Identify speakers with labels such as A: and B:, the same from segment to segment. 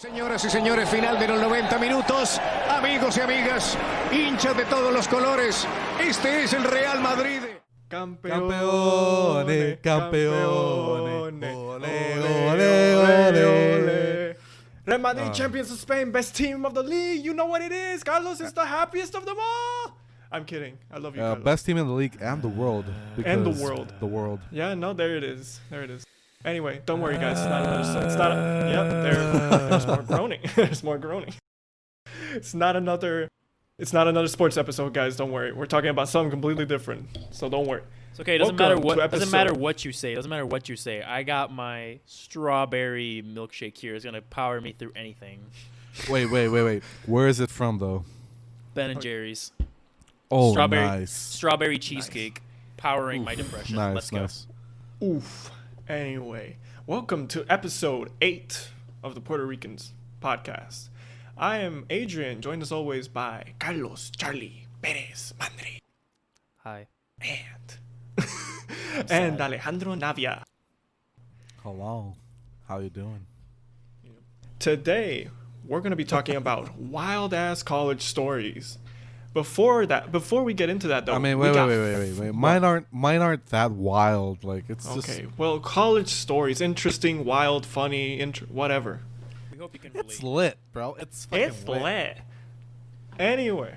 A: Señoras y señores, final de los 90 minutos. Amigos y amigas, hinchas de todos los colores, este es el Real Madrid.
B: Campeone, campeone, ole, ole, ole. Real Madrid, champions of Spain, best team of the league. You know what it is. Carlos is the happiest of them all. I'm kidding. I love you, Carlos.
C: Best team in the league and the world.
B: And the world.
C: The world.
B: Yeah, no, there it is. There it is. Anyway, don't worry, guys. It's not another. It's not. There's more groaning. There's more groaning. It's not another sports episode, guys. Don't worry. We're talking about something completely different. So don't worry.
D: It's okay. It doesn't matter what. Doesn't matter what you say. It doesn't matter what you say. I got my strawberry milkshake here. It's gonna power me through anything.
C: Wait. Where is it from, though?
D: Ben and Jerry's.
C: Oh,
D: nice. Strawberry cheesecake, powering my depression. Let's go.
B: Oof. Anyway, welcome to episode 8 of the Puerto Ricans podcast. I am Adrian, joined as always by Carlos, Charlie, Perez, Mandri.
D: Hi.
B: And Alejandro Navia.
C: Hello. How you doing?
B: Today, we're going to be talking about wild-ass college stories. Before we get into that, though,
C: I mean, wait. Mine aren't that wild. Like it's just
B: okay. Well, college stories, interesting, wild, funny, whatever.
D: We hope you can relate.
C: It's lit, bro. It's
B: lit. Anyway,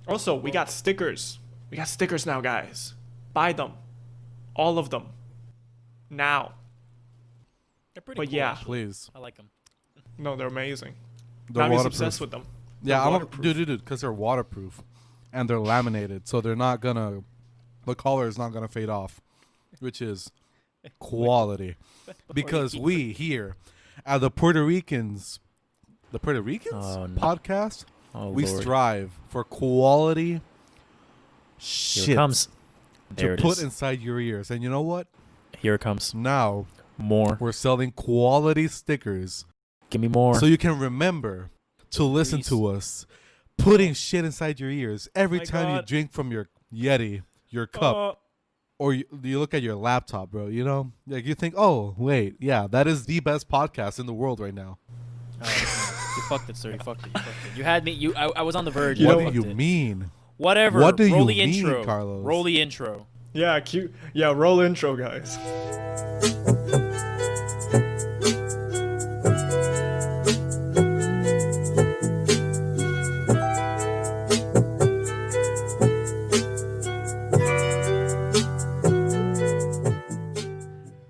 B: also we got stickers. We got stickers now, guys. Buy them, all of them, now.
D: They're pretty
B: But
D: cool,
B: yeah,
D: actually.
C: Please.
D: I like them.
B: No, they're amazing.
C: They're
B: Navi's obsessed with them.
C: Yeah, dude, because they're waterproof. And they're laminated, so the color is not gonna fade off, which is quality. Because we here at the Puerto Ricans podcast, we strive for quality shit
D: Here it comes.
C: to put inside your ears. And you know what?
D: Here it comes.
C: Now
D: More.
C: we're selling quality stickers,
D: Give me more.
C: so you can remember to listen to us. Putting shit inside your ears every time you drink from your Yeti, your cup, or you look at your laptop, bro. You know, like you think, oh wait, yeah, that is the best podcast in the world right now.
D: You fucked it, sir. You fucked it. You had me. I was on the verge.
C: What do you mean?
D: Whatever.
C: What do
D: roll
C: you
D: the
C: mean,
D: intro.
C: Carlos?
D: Roll the intro.
B: Yeah, cute. Yeah, roll intro, guys.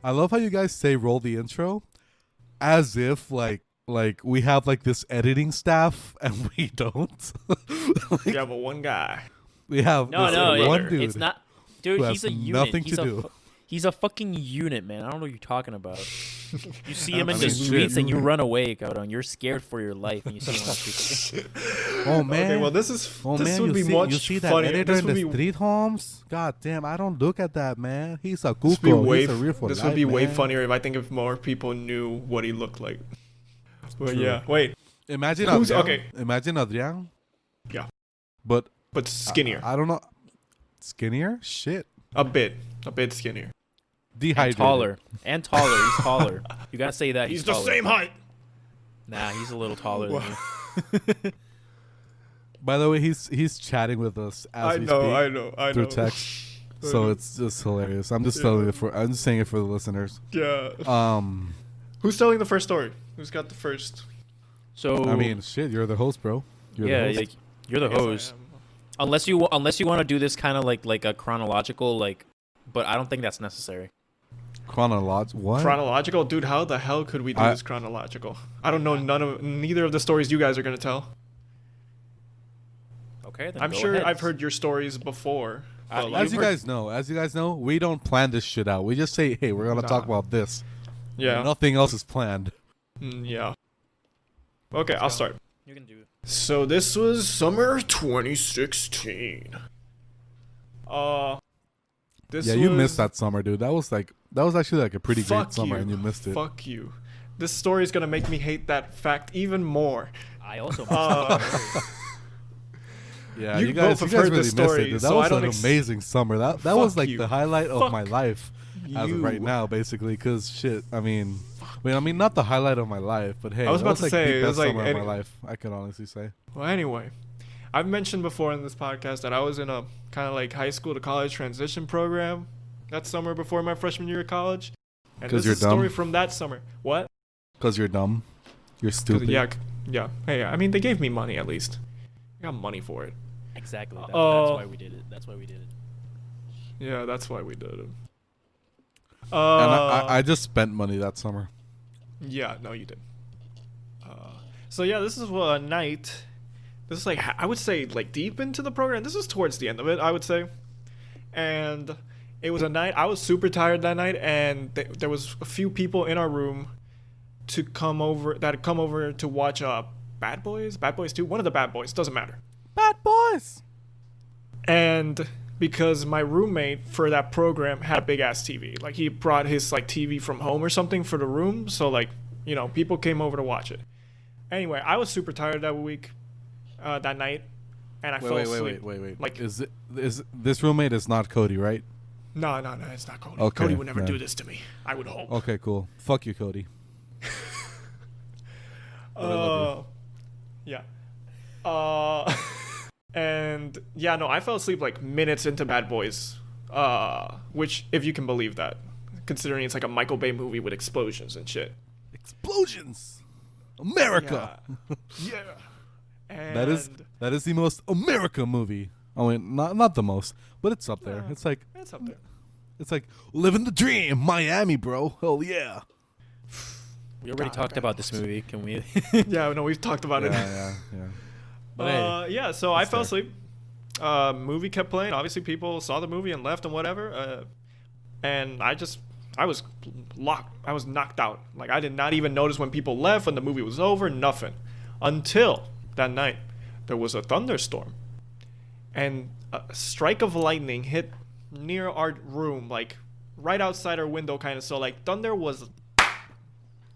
C: I love how you guys say roll the intro as if like we have like this editing staff and we don't.
B: Yeah, but one guy.
C: We have one dude.
D: It's not, dude. He's a unit.
C: Nothing to do.
D: He's a fucking unit, man. I don't know what you're talking about. You see him in the
C: shit.
D: streets and you run away, Cabrón. You're scared for your life when you see him on the street.
C: Oh man.
B: Okay, well this would be much
C: you see that
B: funnier.
C: editor in the street homes? God damn, I don't look at that, man. He's a cuckoo.
B: This would be way funnier if I think if more people knew what he looked like. But
C: True.
B: yeah, wait.
C: Imagine
B: Who's
C: Adrian.
B: okay?
C: Imagine Adrian.
B: Yeah.
C: But
B: skinnier.
C: I don't know. Skinnier? Shit.
B: A bit skinnier.
C: Dehydrated.
D: And taller. He's taller. You gotta say that.
B: He's
D: taller.
B: the same height.
D: Nah, he's a little taller than you.
C: By the way, he's chatting with us as we speak.
B: I know.
C: Through text. So it's just hilarious. I'm just saying it for the listeners.
B: Yeah. Who's telling the first story? Who's got the first?
D: So
C: I mean, shit, you're the host, bro. You're the host.
D: like, you're the host. Unless you want to do this kind of like a chronological but I don't think that's necessary.
C: What?
B: Chronological, dude. How the hell could we do this chronological? I don't know neither of the stories you guys are gonna tell.
D: Okay, then
B: I'm
D: go
B: sure
D: ahead.
B: I've heard your stories before.
C: As you guys know, we don't plan this shit out. We just say, hey, we're gonna talk about this.
B: Yeah.
C: Nothing else is planned.
B: Yeah. Okay, I'll start.
D: You can do it.
B: So this was summer 2016.
C: You missed that summer, dude. That was actually like a pretty great summer, and you missed it.
B: Fuck you. This story is gonna make me hate that fact even more.
D: I also missed it.
C: Yeah,
B: You
C: you guys
B: both have
C: really
B: heard the
C: missed
B: story,
C: it, dude. That
B: so I
C: was
B: don't
C: an amazing summer. That was like
B: you.
C: the highlight of my life. as of right now, basically, because shit. I mean, not the highlight of my life, but hey,
B: I was about to say,
C: the
B: it
C: best
B: was like
C: summer of my life. I can honestly say.
B: Well, anyway, I've mentioned before in this podcast that I was in a kind of like high school to college transition program that summer before my freshman year of college. And this is a story from that summer. What?
C: Because you're dumb. You're stupid.
B: Yeah. Hey, I mean, they gave me money at least. I got money for it.
D: Exactly. That's why we did it. That's why we did it.
B: Yeah, that's why we did it.
C: And I just spent money that summer.
B: Yeah, no, you did. So yeah, this is a night. This is like, I would say, like deep into the program. This is towards the end of it, I would say. And it was a night. I was super tired that night, and there was a few people in our room that had come over to watch Bad Boys 2, one of the Bad Boys, doesn't matter.
C: Bad Boys.
B: And because my roommate for that program had a big ass TV, like he brought his like TV from home or something for the room, so like, you know, people came over to watch it. Anyway, I was super tired that week, that night, and I fell asleep.
C: Wait.
B: Like,
C: is this roommate is not Cody, right?
B: No, it's not Cody.
C: Okay,
B: Cody would never do this to me, I would hope.
C: Okay, cool. Fuck you, Cody.
B: Yeah. And yeah, no, I fell asleep like minutes into Bad Boys, which, if you can believe that, considering it's like a Michael Bay movie with explosions and shit.
C: Explosions, America.
B: Yeah. And
C: that is the most America movie. I mean, not the most, but it's up there. It's up there. It's like living the dream, Miami, bro. Hell yeah.
D: We already talked about this movie. Can we?
B: Yeah, no, we've talked about it.
C: Yeah. But
B: yeah, so I fell asleep. Movie kept playing. Obviously, people saw the movie and left and whatever. And I was locked. I was knocked out. Like, I did not even notice when people left, when the movie was over, nothing. Until that night, there was a thunderstorm. And a strike of lightning hit near our room, like right outside our window, kind of. So, like, thunder was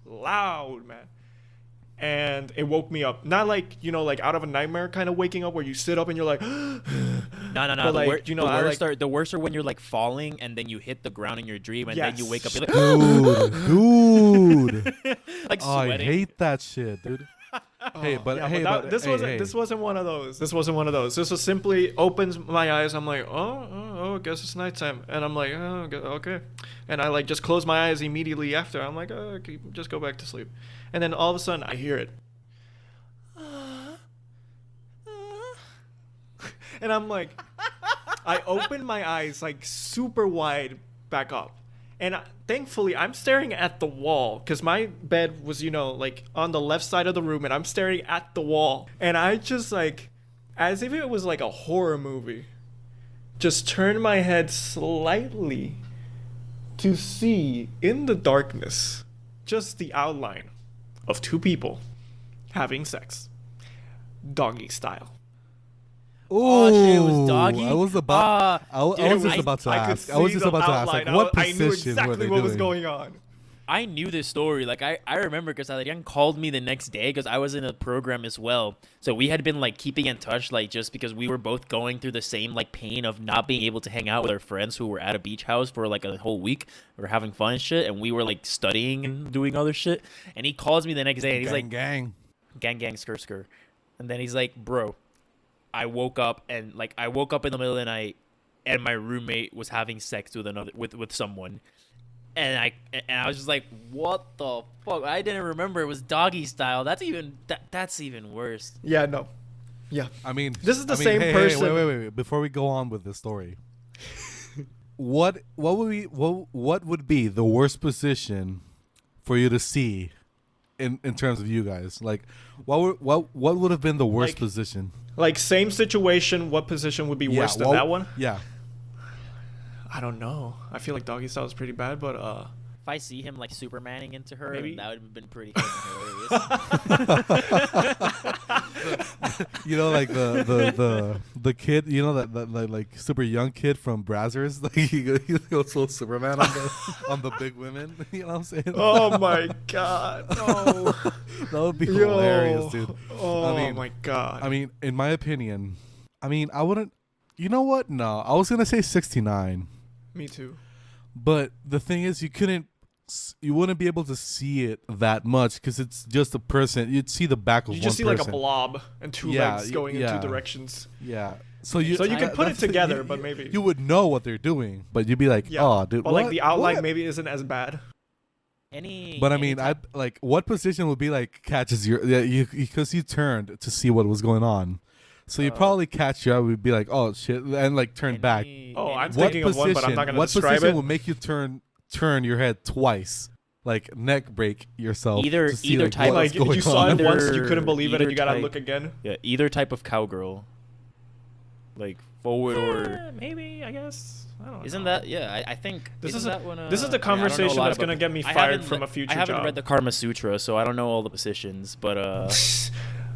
B: loud, man. And it woke me up. Not like, you know, like out of a nightmare kind of waking up where you sit up and you're like,
D: No.
B: But like,
D: The worst are when you're like falling and then you hit the ground in your dream and then you wake up and
C: dude.
D: like
C: I
D: sweating.
C: hate that shit, dude.
B: This wasn't one of those. This was simply opens my eyes. I'm like, oh, I guess it's nighttime. And I'm like, oh, okay. And I like just close my eyes immediately after. I'm like, oh, okay, just go back to sleep. And then all of a sudden I hear it. And I'm like, I open my eyes like super wide back up. And thankfully, I'm staring at the wall because my bed was, you know, like on the left side of the room, and I'm staring at the wall. And I just like, as if it was like a horror movie, just turned my head slightly to see in the darkness just the outline of two people having sex, doggy style.
D: Oh shit, it was doggy.
C: I was just about to ask. Like, what position
B: I knew exactly what was going on.
D: I knew this story. Like, I remember because Adrian called me the next day because I was in a program as well. So we had been like keeping in touch, like just because we were both going through the same like pain of not being able to hang out with our friends who were at a beach house for like a whole week. We were having fun and shit, and we were like studying and doing other shit. And he calls me the next day and he's gang, skr. And then he's like, bro, I woke up in the middle of the night and my roommate was having sex with someone. And I was just like, what the fuck? I didn't remember it was doggy style. That's even worse.
B: Yeah, no. Yeah.
C: I mean,
B: this is the same person.
C: Hey, wait. Before we go on with the story, what would be the worst position for you to see in terms of you guys? Like, what would have been the worst position?
B: Like, same situation, what position would be worse than that one?
C: Yeah.
B: I don't know. I feel like doggy style is pretty bad, but
D: if I see him like Supermaning into her,
B: maybe
D: that would have been pretty hilarious.
C: You know, like the kid, you know, that like super young kid from Brazzers, like he goes full Superman on the big women. You know what I'm saying?
B: Oh my god, no!
C: That would be hilarious, dude.
B: Oh my god.
C: I mean, in my opinion, I wouldn't. You know what? No, I was gonna say 69.
B: Me too.
C: But the thing is, you wouldn't be able to see it that much because it's just a person. You'd see the back of one person.
B: You just see like a blob and two legs going in two directions.
C: Yeah. So you
B: can put it together, but maybe
C: you would know what they're doing, but you'd be like, oh, dude.
B: But like the outline maybe isn't as bad.
C: But I mean, what position would be like catches your because you turned to see what was going on. So you probably catch your eye would be like, oh shit, and like turn back.
B: Oh, I'm thinking of one, but I'm not gonna describe
C: What position
B: it.
C: will make you turn your head twice, like neck break yourself?
D: Either
C: to see,
D: type.
B: Like if you saw it once, you couldn't believe it, and you gotta
D: type,
B: look again.
D: Yeah, either type of cowgirl, like forward or
B: maybe I guess. I don't know.
D: Isn't that I think
B: this is
D: that one,
B: this is the conversation that's gonna get me fired from a future job.
D: I haven't read the Karma Sutra, so I don't know all the positions, but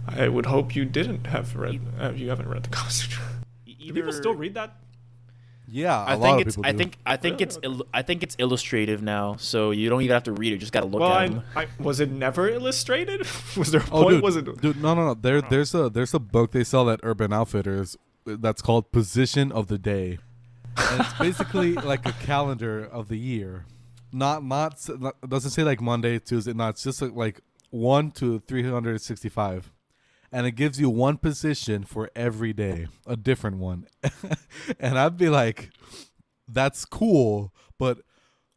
B: I would hope you didn't have read. You haven't read the Karma Sutra. Do people still read that?
C: Yeah,
D: I think it's illustrative now, so you don't even have to read it. You just gotta look at them.
B: Was it never illustrated? Was there a point?
C: Dude, no. There's a book they sell at Urban Outfitters that's called Position of the Day, and it's basically like a calendar of the year. Not doesn't say like Monday, Tuesday. No, it's just like 1 to 365. And it gives you one position for every day, a different one. And I'd be like, that's cool, but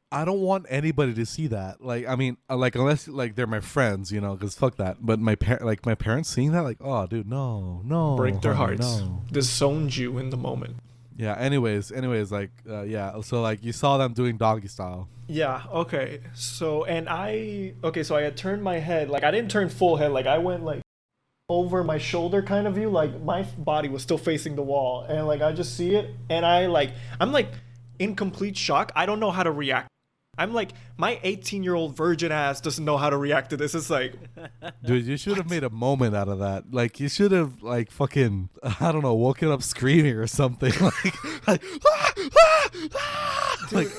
C: I don't want anybody to see that. Like, I mean, like unless like they're my friends, you know, because fuck that. But my parents seeing that, like, oh, dude, no,
B: break their hearts.
C: No.
B: Disowned you in the moment.
C: Yeah. Anyways, like, yeah. So like, you saw them doing doggy style.
B: Yeah. Okay. So I had turned my head, like I didn't turn full head, like I went like over my shoulder kind of view, like my body was still facing the wall, and like I just see it, and I'm like in complete shock. I don't know how to react. I'm like, my 18-year-old virgin ass doesn't know how to react to this. It's like,
C: dude, you should have made a moment out of that. Like, you should have like fucking, I don't know, woken up screaming or something. Like
B: dude,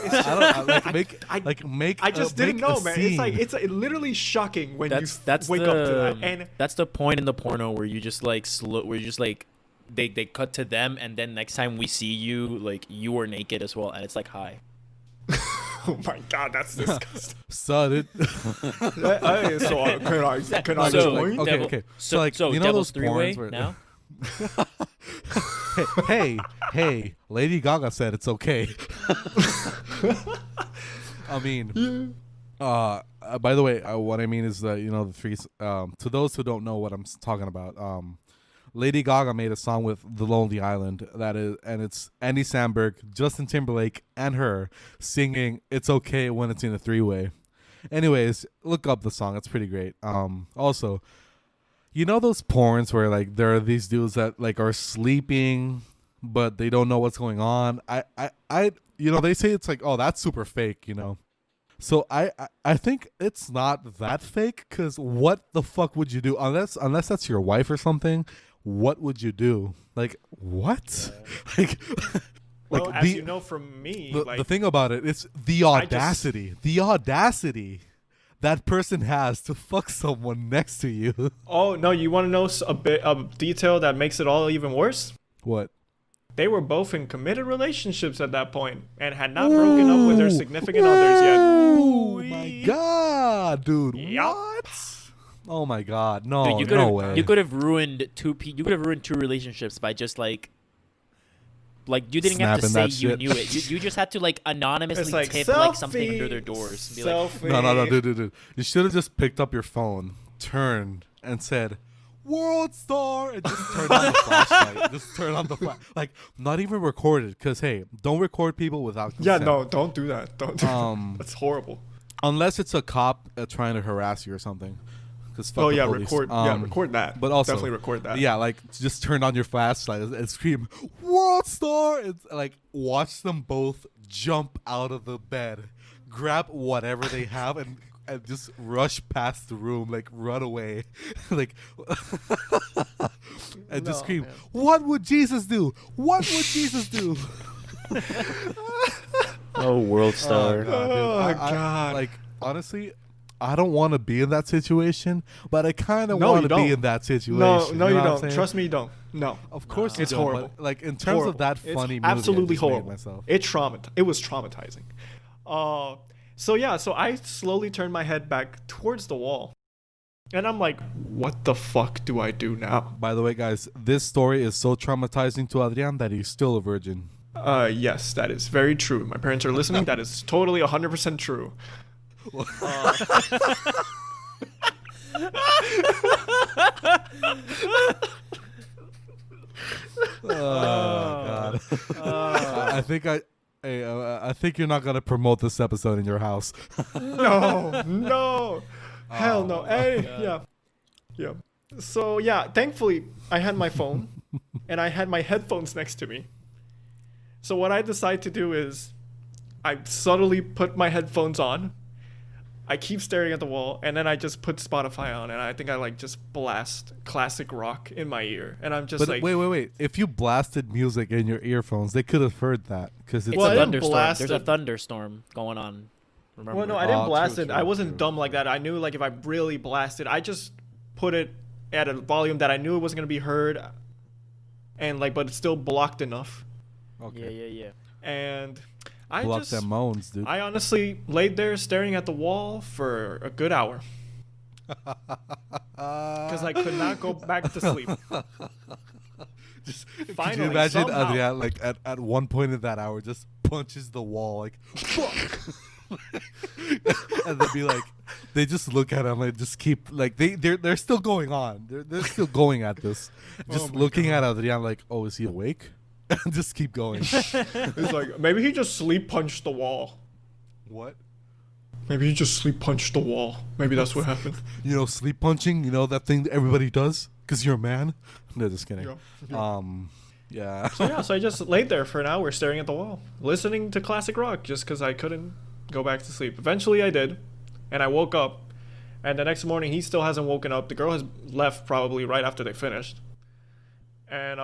C: make.
B: I just didn't know, man.
C: Scene.
B: It's literally shocking when
D: that's
B: wake up to that. And
D: that's the point in the porno where you just like they cut to them, and then next time we see you, like you are naked as well, and it's like, hi.
B: Oh my god, that's disgusting.
C: Son, it.
B: Can I join?
C: Okay. So like, you know those porns where
D: now?
C: hey, Lady Gaga said it's okay. I mean, by the way, what I mean is that, you know, the three. To those who don't know what I'm talking about, Lady Gaga made a song with The Lonely Island and it's Andy Samberg, Justin Timberlake, and her singing "It's Okay" when it's in a three-way. Anyways, look up the song; it's pretty great. Also, you know those porns where like there are these dudes that like are sleeping, but they don't know what's going on. You know, they say it's like, oh, that's super fake, you know. So I think it's not that fake, because what the fuck would you do unless that's your wife or something? What would you do? Like, what? Yeah.
B: Well, as you know from me,
C: the thing about it, it's the audacity that person has to fuck someone next to you.
B: Oh no, you want to know a bit of detail that makes it all even worse?
C: What?
B: They were both in committed relationships at that point and had not broken up with their significant others yet.
C: Oh my god, dude!
B: Yep.
C: What? Oh my god, no,
D: Dude,
C: no way.
D: You could have ruined two relationships by just like you didn't have to say you knew it. You just had to like anonymously
B: like,
D: tip
B: selfie,
D: like something under their doors. Be like,
C: no, dude. You should have just picked up your phone, turned, and said, "World Star," and just turned on the flashlight. Just turn on the flash. Like, not even recorded, because hey, don't record people without consent.
B: Yeah, no, don't do that. Don't do that. That's horrible.
C: Unless it's a cop trying to harass you or something.
B: Oh yeah, record that.
C: But also
B: definitely record that.
C: Yeah, like just turn on your flashlight and scream "World Star!" and like watch them both jump out of the bed, grab whatever they have, and just rush past the room, like run away, like, and just scream, man. "What would Jesus do? What would Jesus do?"
D: Oh, World Star.
B: Oh god.
C: Like, honestly, I don't want to be in that situation, but I kind of want to be in that situation.
B: No, you don't. Trust me, you don't. No.
C: Of course
B: it's
C: don't,
B: horrible.
C: But like, in terms of that funny movie,
B: absolutely
C: I just
B: horrible.
C: made myself.
B: It was traumatizing. So yeah, so I slowly turned my head back towards the wall. And I'm like, what the fuck do I do now?
C: By the way, guys, this story is so traumatizing to Adrian that he's still a virgin.
B: Yes, that is very true. My parents are listening. That is totally 100% true.
C: God. I think you're not gonna promote this episode in your house.
B: No. Hell no. Hey, yeah. So yeah, thankfully I had my phone and I had my headphones next to me. So what I decide to do is I subtly put my headphones on. I keep staring at the wall, and then I just put Spotify on, and I think I like just blast classic rock in my ear, and I'm just
C: But
B: like,
C: wait. If you blasted music in your earphones, they could have heard that because it's
B: Well, I
D: a
B: didn't
D: thunderstorm.
B: blast
D: There's a
B: it.
D: thunderstorm going on. Remember?
B: Well, no, I didn't blast
C: true,
B: it. I wasn't
C: true.
B: dumb like that. I knew like if I really blasted, I just put it at a volume that I knew it wasn't gonna be heard, and like, but it's still blocked enough.
C: okay.
D: Yeah.
B: And I
C: Block
B: just,
C: them moans, dude.
B: I honestly laid there staring at the wall for a good hour because I could not go back to sleep.
C: Could
B: Finally,
C: you imagine
B: somehow.
C: Adrian like at one point in that hour just punches the wall like fuck, and they'd be like, they just look at him and just keep like they're still going on. They're still going at this, just looking at Adrian like, oh, is he awake? And just keep going.
B: It's like maybe he just sleep punched the wall.
C: What?
B: Maybe he just sleep punched the wall. Maybe that's what happened.
C: You know, sleep punching. You know that thing that everybody does because you're a man. No, just kidding.
B: Yeah.
C: Yeah.
B: So I just laid there for an hour staring at the wall, listening to classic rock just because I couldn't go back to sleep. Eventually I did, and I woke up, and the next morning he still hasn't woken up. The girl has left probably right after they finished. And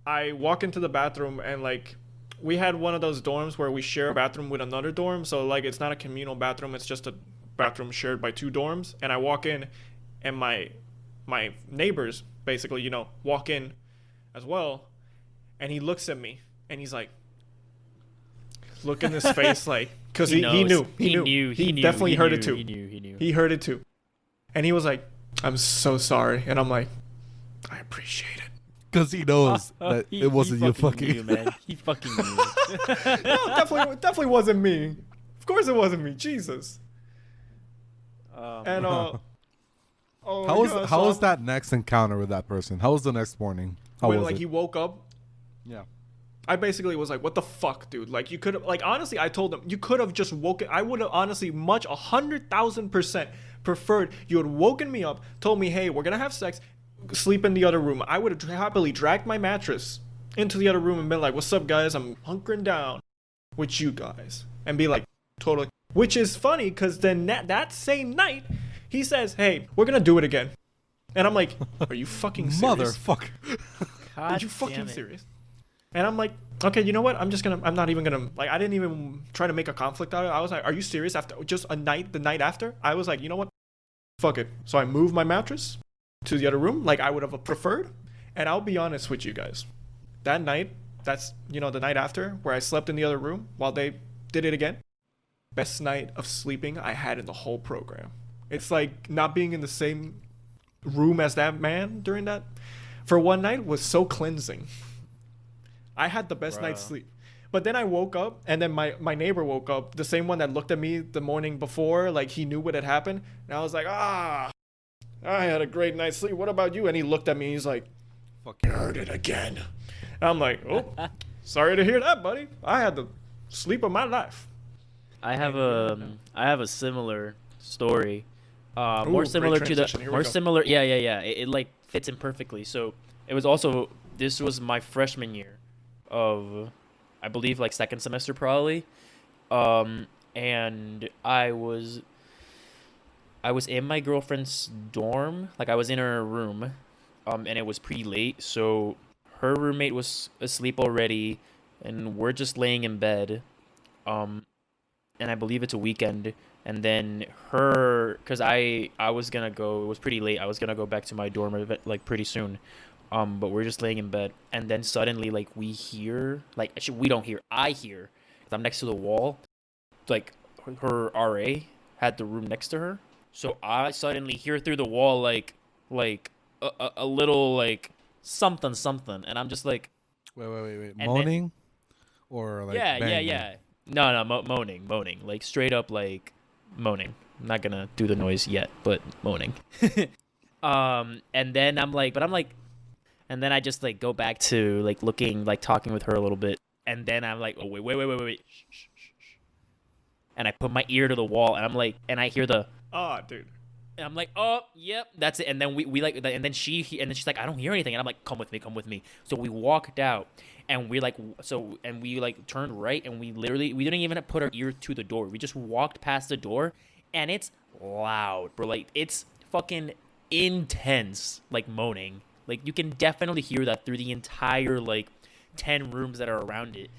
B: I walk into the bathroom, and like we had one of those dorms where we share a bathroom with another dorm, so like it's not a communal bathroom, it's just a bathroom shared by two dorms. And I walk in, and my neighbors basically, you know, walk in as well, and he looks at me and he's like, look in his face like, because he knew he definitely heard it too. He heard it too, and he was like, I'm so sorry. And I'm like, I appreciate it.
C: Because he knows that it wasn't you fucking.
D: knew, man. He fucking knew.
B: No, definitely wasn't me. Of course it wasn't me. Jesus. And
C: How was that next encounter with that person? How was the next morning? How
B: when
C: was
B: like
C: it?
B: he woke up,
C: Yeah.
B: I basically was like, what the fuck, dude? Like you could have, like, honestly, I told him you could have just woken. I would have honestly 100,000% preferred you had woken me up, told me, hey, we're gonna have sex, sleep in the other room. I would have happily dragged my mattress into the other room and been like, what's up, guys? I'm hunkering down with you guys, and be like, totally. Which is funny because then that same night, he says, hey, we're gonna do it again. And I'm like, are you fucking serious?
C: Motherfucker.
B: Are you fucking serious? And I'm like, okay, you know what? I'm not even gonna, like, I didn't even try to make a conflict out of it. I was like, are you serious? After just the night after, I was like, you know what? Fuck it. So I moved my mattress to the other room, like I would have preferred. And I'll be honest with you guys. That night, that's, you know, the night after, where I slept in the other room while they did it again. Best night of sleeping I had in the whole program. It's like not being in the same room as that man during that for one night was so cleansing. I had the best night's sleep. But then I woke up, and then my neighbor woke up, the same one that looked at me the morning before, like he knew what had happened. And I was like, I had a great night's sleep. What about you? And he looked at me, he's like, fucking heard it again. And I'm like, oh, sorry to hear that, buddy. I had the sleep of my life.
D: I have a similar story. More
B: great
D: similar to
B: transition.
D: the
B: Here we
D: more
B: go.
D: similar. Yeah. It like fits in perfectly. So it was also, this was my freshman year of, I believe, like second semester probably. And I was in my girlfriend's dorm, like I was in her room, and it was pretty late, so her roommate was asleep already, and we're just laying in bed, and I believe it's a weekend, and then because I was gonna go, it was pretty late, I was gonna go back to my dorm like pretty soon, but we're just laying in bed, and then suddenly like we hear, like actually we don't hear, I hear, 'cause I'm next to the wall, like her RA had the room next to her. So I suddenly hear through the wall like a little like something, and I'm just like,
C: Wait.
D: And
C: Moaning, or like banging?
D: yeah. No, moaning, like straight up like moaning. I'm not gonna do the noise yet, but moaning. And then and then I just like go back to like looking, like talking with her a little bit, and then I'm like, oh wait, shh. And I put my ear to the wall, and I'm like, and I hear the,
B: Oh, dude.
D: and I'm like, oh, yep, that's it. And then we like, and then she's like, I don't hear anything, and I'm like, come with me. So we walked out, and we turned right, and we didn't even put our ear to the door. We just walked past the door, and it's loud, bro. Like it's fucking intense, like moaning. Like you can definitely hear that through the entire like 10 rooms that are around it.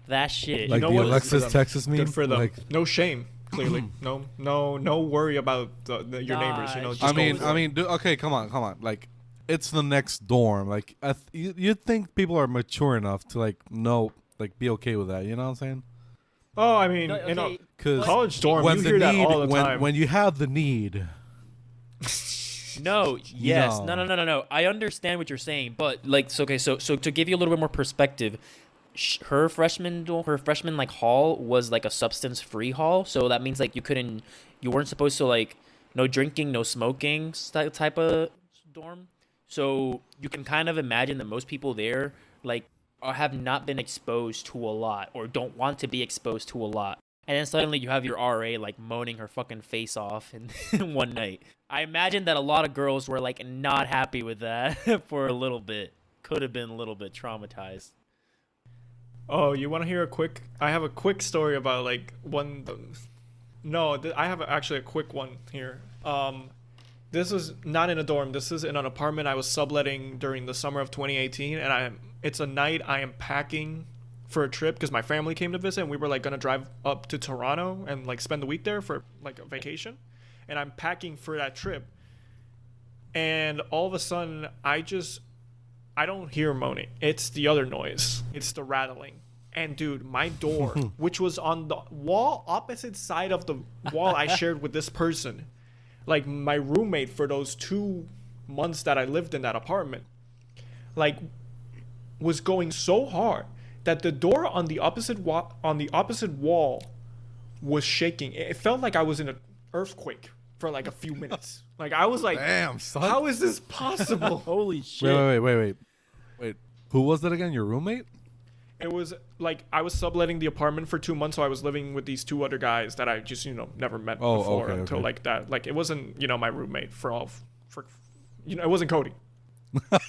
D: That shit.
C: Like
B: You know
C: the
B: what?
C: Alexis Texas meme.
B: Good for them.
C: Like,
B: No shame. Clearly, no worry about your neighbors. You know, just
C: I
B: go for it.
C: mean, okay, come on. Like, it's the next dorm. Like, you'd think people are mature enough to like know, like, be okay with that. You know what I'm saying?
B: Oh, I mean,
D: No,
B: you know,
D: okay,
C: Because
B: college dorm,
C: when
B: you
C: the
B: hear that
C: need,
B: all the time.
C: when you have the need,
D: No, yes.
C: No.
D: No. I understand what you're saying, but like, so to give you a little bit more perspective, her freshman like hall was like a substance-free hall, so that means like you weren't supposed to like no drinking, no smoking type of dorm. So you can kind of imagine that most people there like have not been exposed to a lot or don't want to be exposed to a lot. And then suddenly you have your RA like moaning her fucking face off in one night. I imagine that a lot of girls were like not happy with that for a little bit. Could have been a little bit traumatized.
B: Oh, you want to hear a quick? I have a quick story about like one. No, I have actually a quick one here. This was not in a dorm. This is in an apartment I was subletting during the summer of 2018, and it's a night I am packing for a trip because my family came to visit, and we were like gonna drive up to Toronto and like spend the week there for like a vacation, and I'm packing for that trip, and all of a sudden I don't hear moaning. It's the other noise. It's the rattling. And dude, my door, which was on the wall opposite side of the wall I shared with this person, like my roommate for those 2 months that I lived in that apartment, like was going so hard that the door on the opposite wall was shaking. It felt like I was in an earthquake for like a few minutes. Like I was like,
C: damn, son.
B: how is this possible?
D: Holy shit.
C: wait. Who was that again? Your roommate?
B: It was like I was subletting the apartment for 2 months, so I was living with these 2 other guys that I just never met before until like that. Like it wasn't my roommate for it wasn't Cody.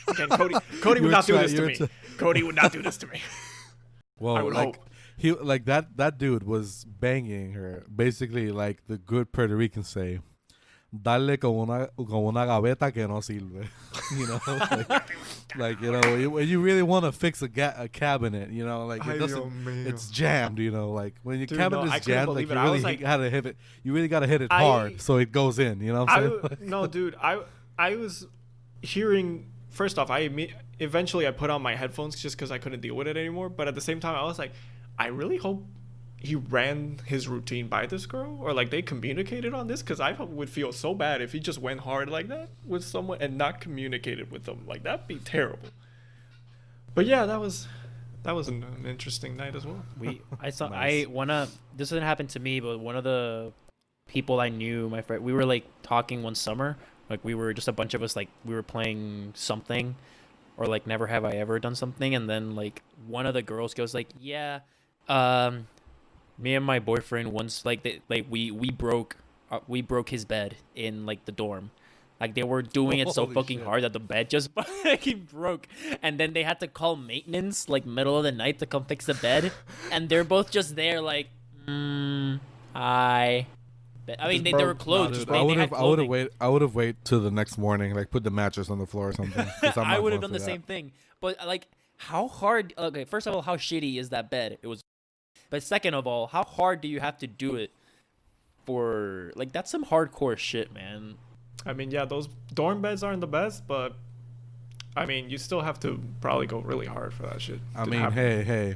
B: Again, Cody would not do this to me. Cody would not do this to me.
C: Well,
B: I would
C: like
B: hope.
C: he like that dude was banging her. Basically, like the good Puerto Ricans say, "Dale con una gaveta que no sirve." You know, like when you really want to fix a cabinet, like it doesn't, it's jammed. Like when your cabinet is jammed, like you really gotta hit it. You really gotta hit it hard so it goes in. You know what I'm saying?
B: No, dude, I was hearing. First off, eventually I put on my headphones just because I couldn't deal with it anymore. But at the same time, I was like, I really hope he ran his routine by this girl, or like they communicated on this, because I would feel so bad if he just went hard like that with someone and not communicated with them. Like that'd be terrible. But yeah, that was an interesting night as well.
D: Nice. This didn't happen to me, but one of the people I knew, my friend, we were like talking one summer. Like we were just a bunch of us, like we were playing something, or like Never Have I Ever done something, and then like one of the girls goes like, yeah, me and my boyfriend once we broke his bed in like the dorm. Like they were doing it so fucking hard that the bed just fucking broke, and then they had to call maintenance like middle of the night to come fix the bed, and they're both just there like, hi. I mean, they were closed.
C: I would have waited till the next morning, like put the mattress on the floor or something.
D: I would have done the same thing. But like, how hard? Okay, first of all, how shitty is that bed? It was. But second of all, how hard do you have to do it for? Like, that's some hardcore shit, man.
B: I mean, yeah, those dorm beds aren't the best, but I mean, you still have to probably go really hard for that shit.
C: I mean, hey,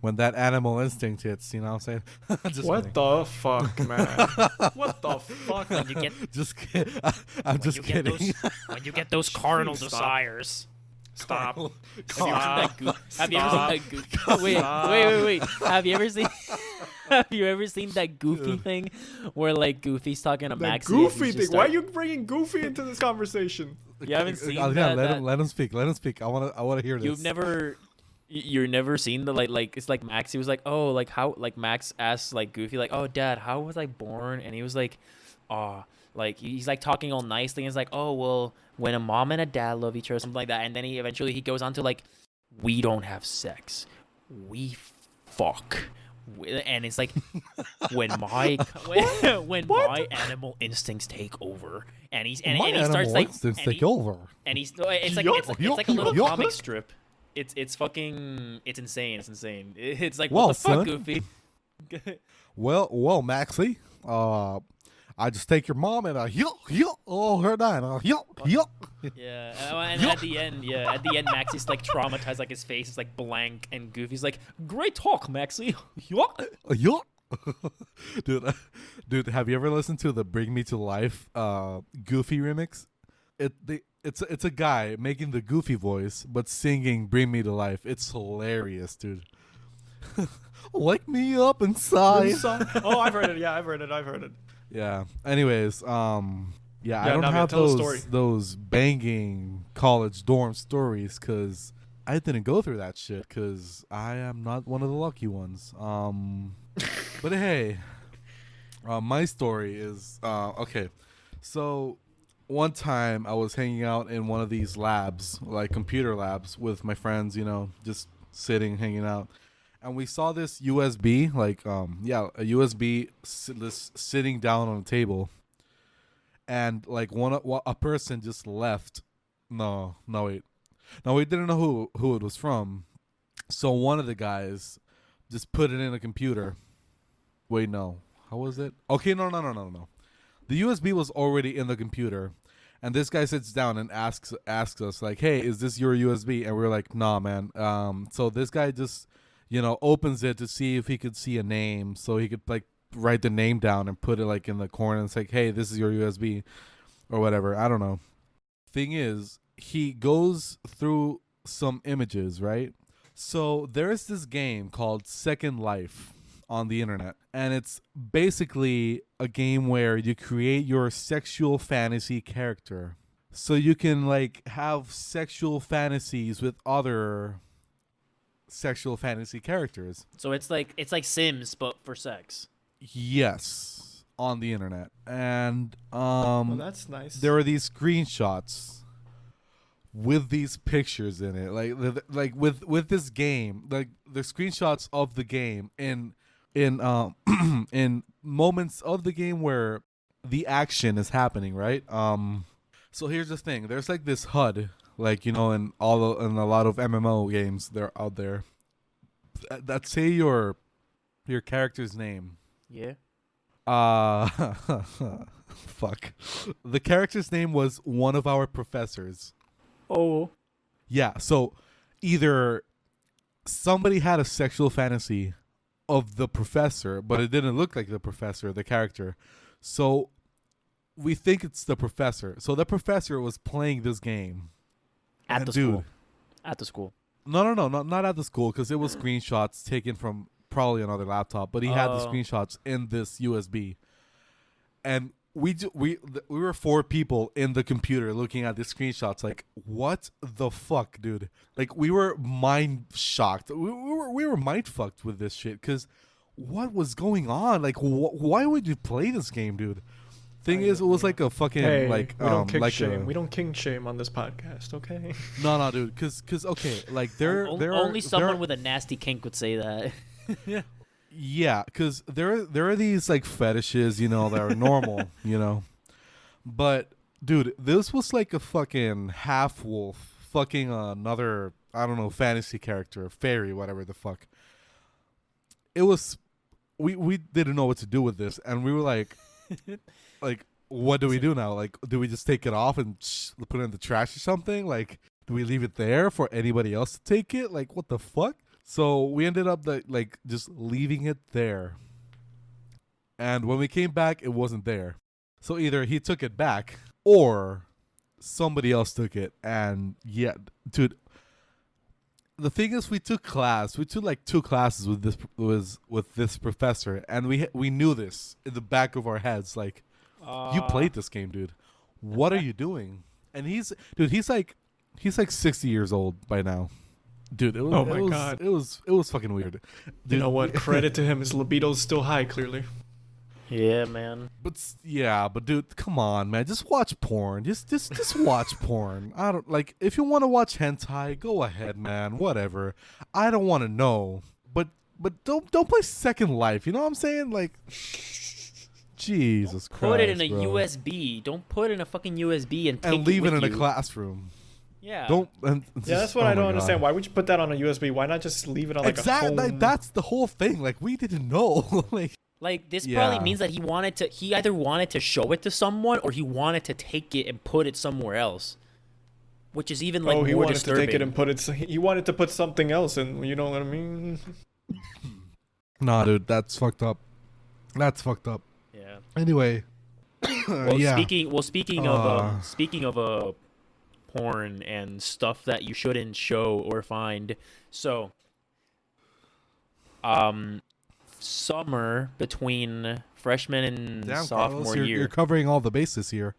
C: when that animal instinct hits. You know what I'm saying? Just
B: What
C: kidding.
B: the fuck, man? What the fuck?
D: When you get
C: Just kidding. I'm just kidding.
D: when you get those carnal
B: Stop.
D: desires.
B: Stop.
D: Have you ever seen that
B: Stop.
D: wait. Have you ever seen Have you ever seen that Goofy thing where like Goofy's talking to
B: The
D: Maxie?
B: Goofy thing. Why are you bringing Goofy into this conversation?
D: You haven't seen
C: Yeah,
D: that?
C: let him speak. Let him speak. I wanna hear this.
D: You've never seen the like it's like Maxie was like, oh, like how, like Max asked like Goofy like, oh Dad, how was I born? And he was like, like he's like talking all nicely and he's like, oh well, when a mom and a dad love each other, something like that. And then he eventually goes on to like, we don't have sex, we fuck. And it's like when my animal instincts take over, and he starts like
C: take over.
D: and he's it's like a little comic strip. It's insane. It's insane. It's like,
C: Well,
D: what the fuck,
C: son.
D: Goofy?
C: Well, Maxie. I just take your mom and her dying.
D: Yeah, and at the end, Maxie's like traumatized, like his face is like blank, and Goofy's like, "Great talk, Maxie."
C: Dude, have you ever listened to the "Bring Me to Life" Goofy remix? It's a guy making the Goofy voice but singing "Bring Me to Life." It's hilarious, dude. Wake me up inside.
B: Oh, I've heard it. Yeah, I've heard it.
C: Yeah. Anyways, I don't
B: Navia,
C: have
B: tell the story.
C: those banging college dorm stories because I didn't go through that shit because I am not one of the lucky ones. But hey, my story is okay. So one time I was hanging out in one of these labs, like computer labs, with my friends. You know, just sitting, hanging out. And we saw this USB, a USB sitting down on a table. And like a person just left. No, wait. No, we didn't know who it was from. So one of the guys just put it in a computer. Wait, no. How was it? Okay, no. The USB was already in the computer. And this guy sits down and asks us like, "Hey, is this your USB?" And we're like, "Nah, man." So this guy just opens it to see if he could see a name, so he could like write the name down and put it like in the corner. And it's like, "Hey, this is your USB," or whatever. I don't know. Thing is, he goes through some images, right? So there's this game called Second Life on the internet, and it's basically a game where you create your sexual fantasy character, so you can like have sexual fantasies with other sexual fantasy characters.
D: So it's like Sims but for sex.
C: Yes, on the internet. And
B: Well, that's nice.
C: there are these screenshots with these pictures in it, like with this game, like the screenshots of the game in in moments of the game where the action is happening, right? So here's the thing: there's like this HUD, like in a lot of MMO games they're out there that say your character's name.
D: Yeah.
C: Fuck. The character's name was one of our professors.
D: Oh.
C: Yeah, so either somebody had a sexual fantasy of the professor, but it didn't look like the professor, the character. So we think it's the professor. So the professor was playing this game.
D: At the school. At the school.
C: No, not at the school, because it was screenshots taken from probably another laptop, but he had the screenshots in this USB. And we were 4 people in the computer looking at the screenshots like, what the fuck, dude? Like, we were mind shocked. We were mind fucked with this shit, because what was going on? Like, why would you play this game, dude? Thing is, it was like a fucking
B: we don't kink shame. We don't kink shame on this podcast, okay?
C: No, dude, because okay, like
D: only someone with a nasty kink would say that.
C: Yeah, because there are these like fetishes, that are normal, but dude, this was like a fucking half wolf fucking another, I don't know, fantasy character, fairy, whatever the fuck. It was, we didn't know what to do with this, and we were like. Like, what do we do now? Like, do we just take it off and put it in the trash or something? Like, do we leave it there for anybody else to take it? Like, what the fuck? So we ended up like just leaving it there. And when we came back, it wasn't there. So either he took it back or somebody else took it. And yeah, dude, the thing is, we took like 2 classes with this professor, and we knew this in the back of our heads. Like, you played this game, dude. What are you doing? And he's like 60 years old by now. Dude,
B: God.
C: It was fucking weird. Dude,
B: You know what? Credit to him. His libido's still high, clearly.
D: Yeah, man.
C: But dude, come on, man. Just watch porn. Just watch porn. I don't like if you want to watch hentai, go ahead, man. Whatever. I don't want to know. But don't play Second Life. You know what I'm saying? Like Jesus Christ.
D: Put it in a
C: bro.
D: USB. Don't put it in a fucking USB and
C: leave it in
D: you.
C: a classroom.
D: Yeah.
C: Don't.
B: Yeah, that's what I don't understand. Why would you put that on a USB? Why not just leave it on like a home?
C: Like, that's the whole thing. Like, we didn't know.
D: Like this probably means that he either wanted to show it to someone or he wanted to take it and put it somewhere else, which is even like
B: he
D: more
B: wanted
D: disturbing.
B: to take it and put it. He wanted to put something else, and you know what I mean.
C: Nah, dude, that's fucked up. That's fucked up.
D: Yeah.
C: Anyway.
D: Well,
C: yeah.
D: speaking of porn and stuff that you shouldn't show or find. So, summer between freshman and sophomore
C: Carlos,
D: year.
C: you're covering all the bases here.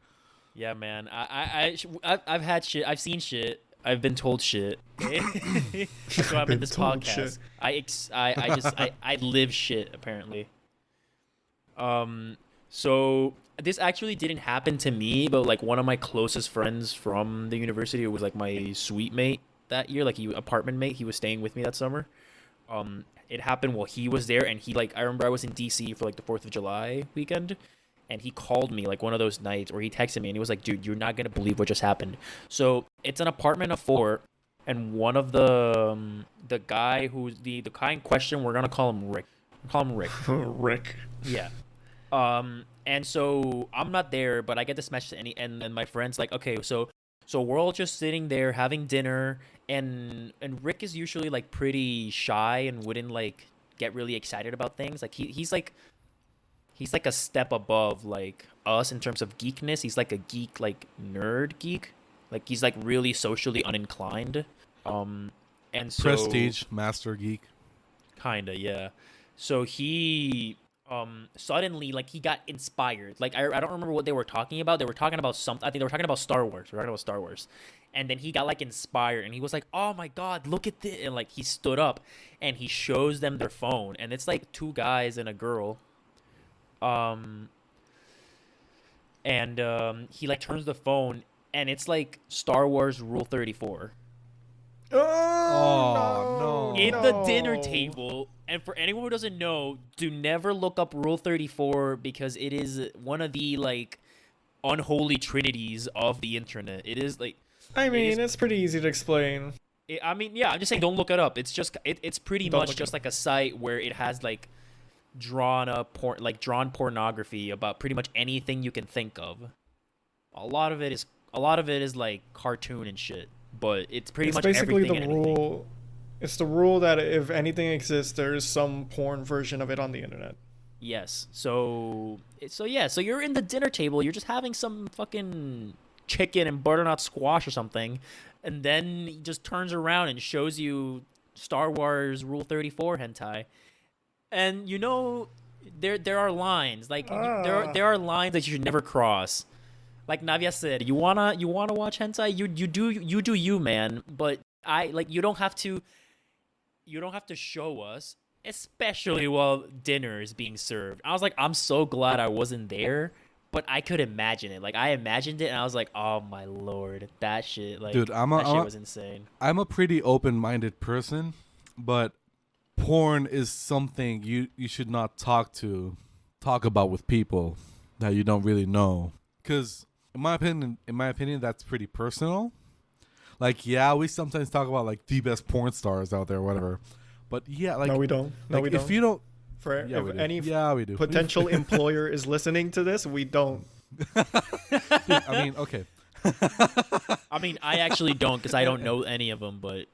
D: Yeah, man. I've had shit. I've seen shit. I've been told shit. That's why I'm in this podcast.
B: Shit.
D: I live shit apparently. So this actually didn't happen to me, but like one of my closest friends from the university, it was like my suite mate that year, like apartment mate. He was staying with me that summer. It happened while he was there, and I remember I was in DC for like the 4th of July weekend, and he called me like one of those nights, or he texted me and he was like, dude, you're not gonna believe what just happened. So it's an apartment of 4, and one of the guy who's the guy in question, we're gonna call him Rick.
B: Rick.
D: Yeah. And so I'm not there, but I get this message and my friend's like, okay, so we're all just sitting there having dinner, and Rick is usually like pretty shy and wouldn't like get really excited about things. Like he's like a step above like us in terms of geekness. He's like a geek, like nerd geek. Like he's like really socially uninclined. And so
C: Prestige master geek.
D: Kinda, yeah. So he suddenly like he got inspired. Like I don't remember what they were talking about. They were talking about something. I think they were talking about Star Wars. They were talking about Star Wars. And then he got like inspired and he was like, "Oh my god, look at this." And like he stood up and he shows them their phone, and it's like 2 guys and a girl. He like turns the phone and it's like Star Wars Rule 34.
C: Oh, no.
D: In the dinner table. And for anyone who doesn't know, do never look up Rule 34 because it is one of the like unholy trinities of the internet. It is like
B: I mean, it's pretty easy to explain.
D: I'm just saying don't look it up. It's just it's pretty much just like a site where it has like drawn pornography about pretty much anything you can think of. A lot of it is like cartoon and shit, but it's pretty much
B: basically
D: everything.
B: The rule. It's the rule that if anything exists, there is some porn version of it on the internet.
D: Yes. So you're in the dinner table, you're just having some fucking chicken and butternut squash or something, and then he just turns around and shows you Star Wars Rule 34 hentai. And you know there are lines. Like there are lines that you should never cross. Like Navia said, you wanna watch hentai, you do you, man, but you don't have to show us, especially while dinner is being served. I was like, I'm so glad I wasn't there, but I could imagine it. Like I imagined it and I was like, oh my lord, that shit, like, dude, that shit was insane.
C: I'm a pretty open-minded person, but porn is something you should not talk about with people that you don't really know, because in my opinion that's pretty personal. Like, yeah, we sometimes talk about like the best porn stars out there or whatever, but yeah, like,
B: no, we don't. No, we don't.
C: If you don't,
B: if any
C: we do.
B: Potential employer is listening to this, we don't.
C: I mean, okay.
D: I mean, I actually don't, because I don't know any of them, but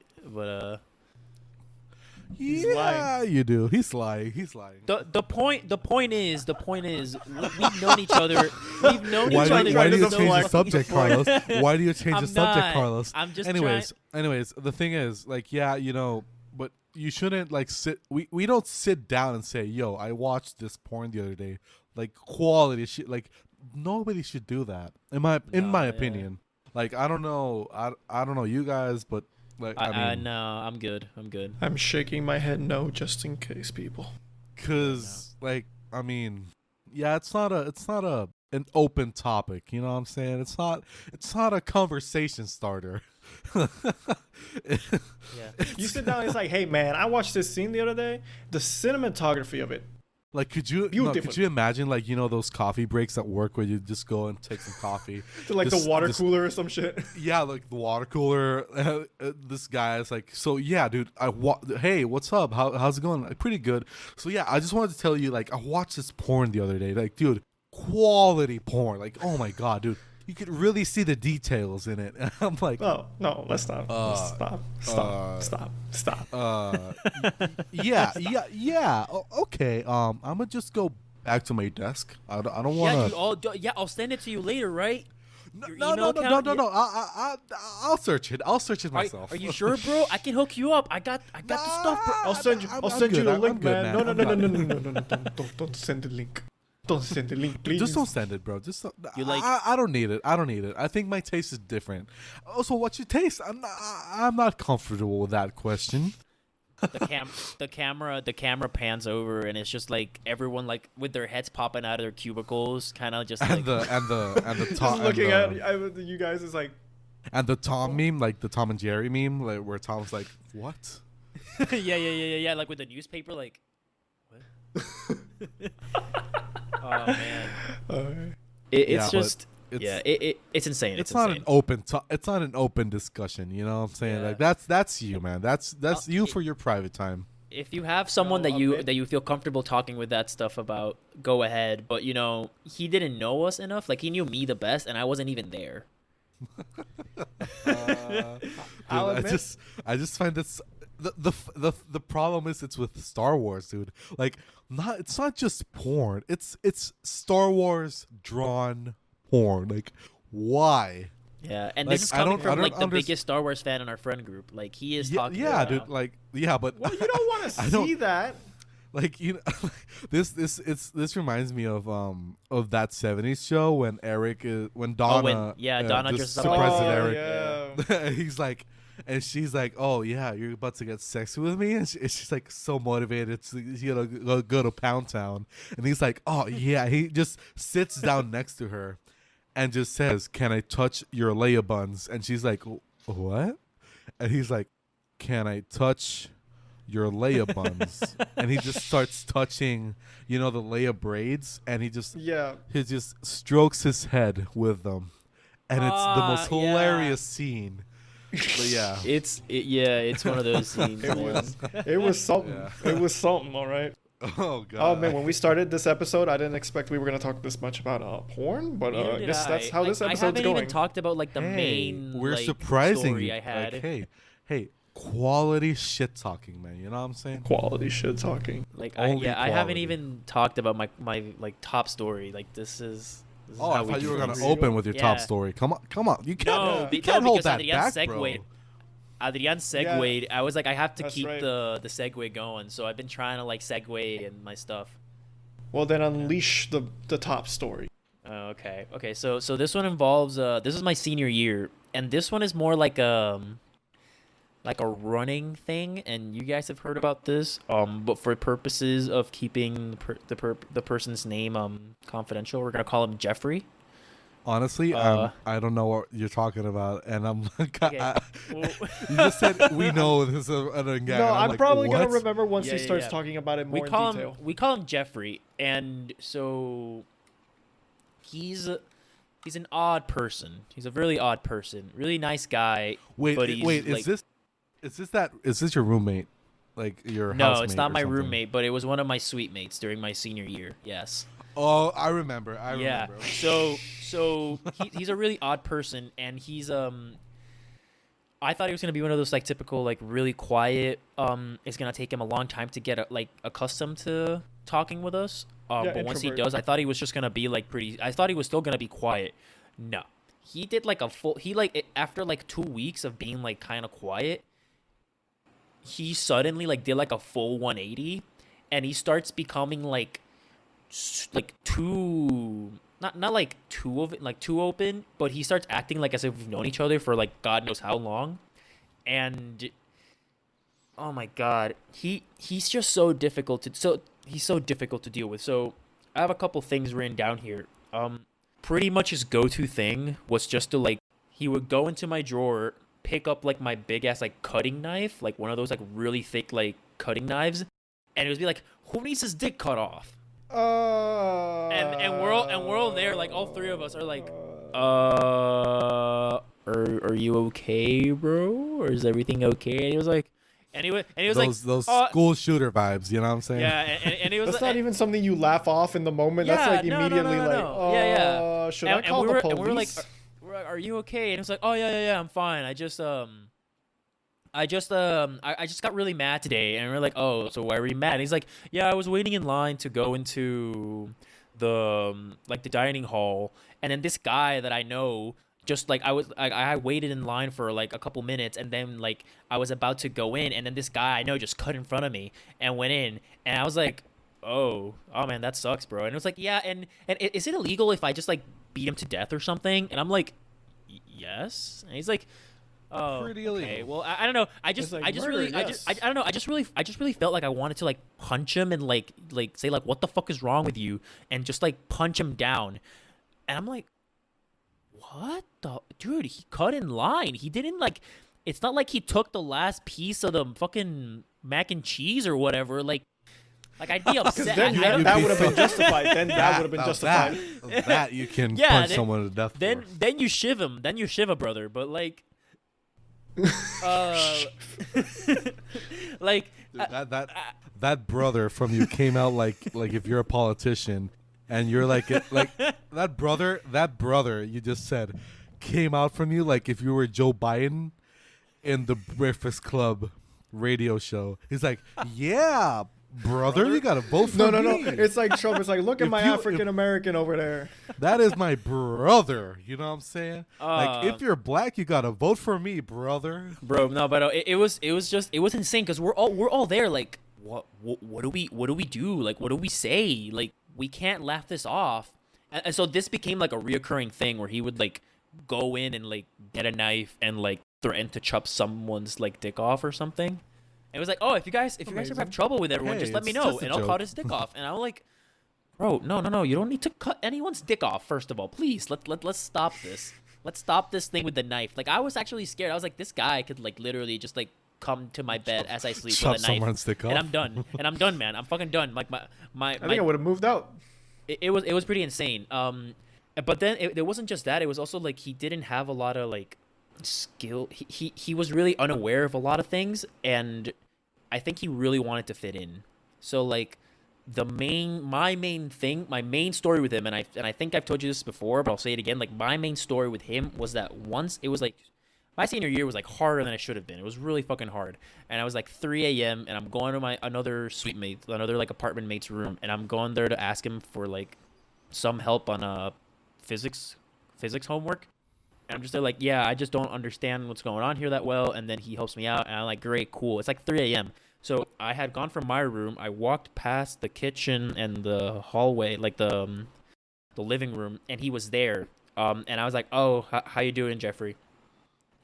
C: Yeah, you do. He's lying. He's lying.
D: The point is we've known each other. We've known each other.
C: Why do you
B: to
C: change the
B: deflect
C: subject, Carlos? Why do you change the
D: I'm
C: subject,
D: not.
C: Carlos?
D: I'm just
C: anyways, the thing is, like, yeah, but you shouldn't like sit. We don't sit down and say, "Yo, I watched this porn the other day." Like quality shit. Like nobody should do that. In my opinion. Like I don't know. I don't know you guys, but like I mean,
D: no, I'm good.
B: I'm shaking my head no, just in case, people.
C: Cause like I mean, yeah, it's not an open topic. You know what I'm saying? It's not a conversation starter.
D: Yeah.
B: You sit down and it's like, hey man, I watched this scene the other day. The cinematography of it.
C: Like, could you imagine, like, those coffee breaks at work where you just go and take some coffee?
B: To like the water cooler or some shit.
C: Yeah, like the water cooler. This guy is like, so yeah, dude, hey, what's up? How's it going? Like, pretty good. So yeah, I just wanted to tell you, like, I watched this porn the other day. Like, dude, quality porn. Like, oh my God, dude. You could really see the details in it. And I'm like,
B: oh no, let's stop. Stop.
C: Yeah. Okay. I'm gonna just go back to my desk. I don't want to.
D: Yeah, I'll send it to you later, right?
C: No. I'll search it. I'll search it myself.
D: Are you sure, bro? I can hook you up. I got the stuff.
B: I'll send you the link, man. No. Don't send the link. Don't send the link, please.
C: Just don't send it, bro. Just
D: you like?
C: I don't need it. I think my taste is different. Also, what's your taste? I'm not comfortable with that question.
D: The camera pans over and it's just like everyone like with their heads popping out of their cubicles, kind of just
C: and
D: like
C: the Tom
B: looking at you guys is like,
C: and the Tom meme, like the Tom and Jerry meme, like where Tom's like, what?
D: yeah, like with the newspaper, like what? Oh man, it's insane.
C: It's not an open. It's not an open discussion. You know what I'm saying?
D: Yeah.
C: Like that's you, man. That's you for your private time.
D: If you have someone that you feel comfortable talking with that stuff about, go ahead. But he didn't know us enough. Like he knew me the best, and I wasn't even there.
C: Dude, I just find this. The problem is it's with Star Wars, dude. Like it's not just porn. It's Star Wars drawn porn. Like why?
D: Yeah, and
C: like,
D: this is coming from like the biggest Star Wars fan in our friend group. Like he is talking.
C: Yeah, dude. Like but
B: well, you don't want to see that.
C: Like this reminds me of that '70s show when Donna
D: Donna
C: just
D: dresses up like
C: Eric. Yeah. He's like. And she's like, "Oh yeah, you're about to get sexy with me," and she's like so motivated to go to Pound Town, and he's like, "Oh yeah," he just sits down next to her, and just says, "Can I touch your Leia buns?" And she's like, "What?" And he's like, "Can I touch your Leia buns?" And he just starts touching, the Leia braids, and he just strokes his head with them, and it's the most hilarious scene. But yeah,
D: it's one of those scenes.
B: It was something. Yeah. It was something. All right.
C: Oh god.
B: Oh man, when we started this episode, I didn't expect we were gonna talk this much about porn, but I guess that's how this episode's going.
D: I haven't even talked about like the main.
C: We're
D: like,
C: surprising
D: story I had.
C: Like, hey, quality shit talking, man. You know what I'm saying?
B: Quality shit talking.
D: Like I haven't even talked about my like top story. Like this is.
C: I thought you were gonna open with your top story. Come on, you can't. You can't hold that back, bro.
D: Adrian segued. I was like, I have to keep the segue going, so I've been trying to like segue and my stuff.
B: Well, then unleash the top story.
D: Okay. So this one involves this is my senior year, and this one is more like a running thing, and you guys have heard about this. But for purposes of keeping the person's name confidential, we're gonna call him Jeffrey.
C: Honestly, I don't know what you're talking about, and I'm like, okay. You just said we know this is a guy.
B: No, I'm
C: like,
B: probably
C: what?
B: gonna remember once he starts talking about it more in detail.
D: We call him Jeffrey, and so he's an odd person. He's a really odd person, really nice guy.
C: Wait,
D: like,
C: is this your roommate? Like your
D: no,
C: housemate
D: it's not my
C: something?
D: Roommate, but it was one of my suite mates during my senior year. Yes.
C: Oh, I remember. So
D: he's a really odd person, and he's I thought he was gonna be one of those like typical like really quiet. It's gonna take him a long time to get like accustomed to talking with us. But once he does, I thought he was just gonna be like pretty. I thought he was still gonna be quiet. No, he did like a full. He like after like 2 weeks of being like kind of quiet, he suddenly like did like a full 180, and he starts becoming like too not like too open, but he starts acting like as if we've known each other for like God knows how long, and oh my God, he's just so difficult to deal with. So I have a couple things written down here. Pretty much his go-to thing was just to like he would go into my drawer, pick up like my big ass like cutting knife, like one of those like really thick like cutting knives, and it would be like, who needs his dick cut off? And we're all there, like all three of us are like, are you okay, bro? Or is everything okay? And he was like, and he was
C: those school shooter vibes, you know what I'm saying?
D: Yeah, and it was
B: that's not even something you laugh off in the moment. That's like immediately like, should I call the police?
D: And we were like, are you okay? And it was like, oh yeah, I'm fine. I just got really mad today. And we're like, oh, so why were you mad? And he's like, yeah, I was waiting in line to go into the like the dining hall, and then this guy that I know just like I waited in line for like a couple minutes, and then like I was about to go in, and then this guy I know just cut in front of me and went in, and I was like, oh man, that sucks, bro. And it was like, yeah, and is it illegal if I just like beat him to death or something? And I'm like, yes. And he's like, oh,
C: pretty
D: okay.
C: illegal.
D: Well, I don't know. I just don't know. I just really felt like I wanted to like punch him and like say like, what the fuck is wrong with you, and just like punch him down. And I'm like, what the dude? He cut in line. He didn't like. It's not like he took the last piece of the fucking mac and cheese or whatever. Like I'd be upset.
B: That would have been justified. Then that would have been justified.
C: That you can punch someone to death.
D: Then you shiv him. Then you shiv a brother. But like. Like
C: dude, that brother from you came out like if you're a politician and you're like that brother you just said came out from you like if you were Joe Biden in the Breakfast Club radio show. He's like, yeah, brother, you gotta vote for me.
B: No. It's like Trump. It's like, look at my African American over there.
C: That is my brother. You know what I'm saying? Like, if you're black, you gotta vote for me, brother.
D: Bro, no, but it was insane because we're all there. Like, what do we do? Like, what do we say? Like, we can't laugh this off. And so this became like a reoccurring thing where he would like go in and like get a knife and like threaten to chop someone's like dick off or something. It was like, oh, if you guys ever have trouble with everyone, just let me know, and I'll cut his dick off. And I was like, bro, no, you don't need to cut anyone's dick off. First of all, please, let's stop this. Let's stop this thing with the knife. Like, I was actually scared. I was like, this guy could like literally just like come to my bed as I sleep with a knife, and I'm done. And I'm done, man. I'm fucking done. Like I
B: think I would have moved out.
D: It was pretty insane. But then it wasn't just that. It was also like he didn't have a lot of like skill. He was really unaware of a lot of things, and I think he really wanted to fit in. So like my main story with him, and I think I've told you this before, but I'll say it again. Like, my main story with him was that once it was like my senior year was like harder than it should have been. It was really fucking hard. And I was like 3 a.m. and I'm going to another like apartment mate's room, and I'm going there to ask him for like some help on a physics homework. And I'm just there like, yeah, I just don't understand what's going on here that well. And then he helps me out, and I'm like, great, cool. It's like 3 a.m. So I had gone from my room. I walked past the kitchen and the hallway, like the living room, and he was there. And I was like, oh, how you doing, Jeffrey?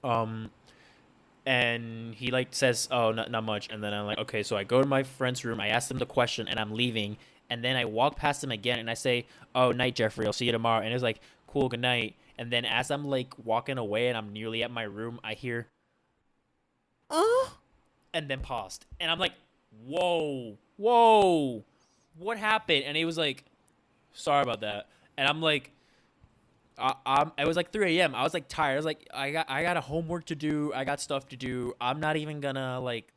D: And he like says, oh, not much. And then I'm like, okay. So I go to my friend's room. I asked him the question, and I'm leaving. And then I walk past him again, and I say, oh, night, Jeffrey. I'll see you tomorrow. And it was like, cool, good night. And then as I'm like walking away and I'm nearly at my room, I hear, and then paused. And I'm like, whoa, what happened? And he was like, sorry about that. And I'm like, it was like 3 a.m. I was like tired. I was like, I got a homework to do. I got stuff to do. I'm not even gonna like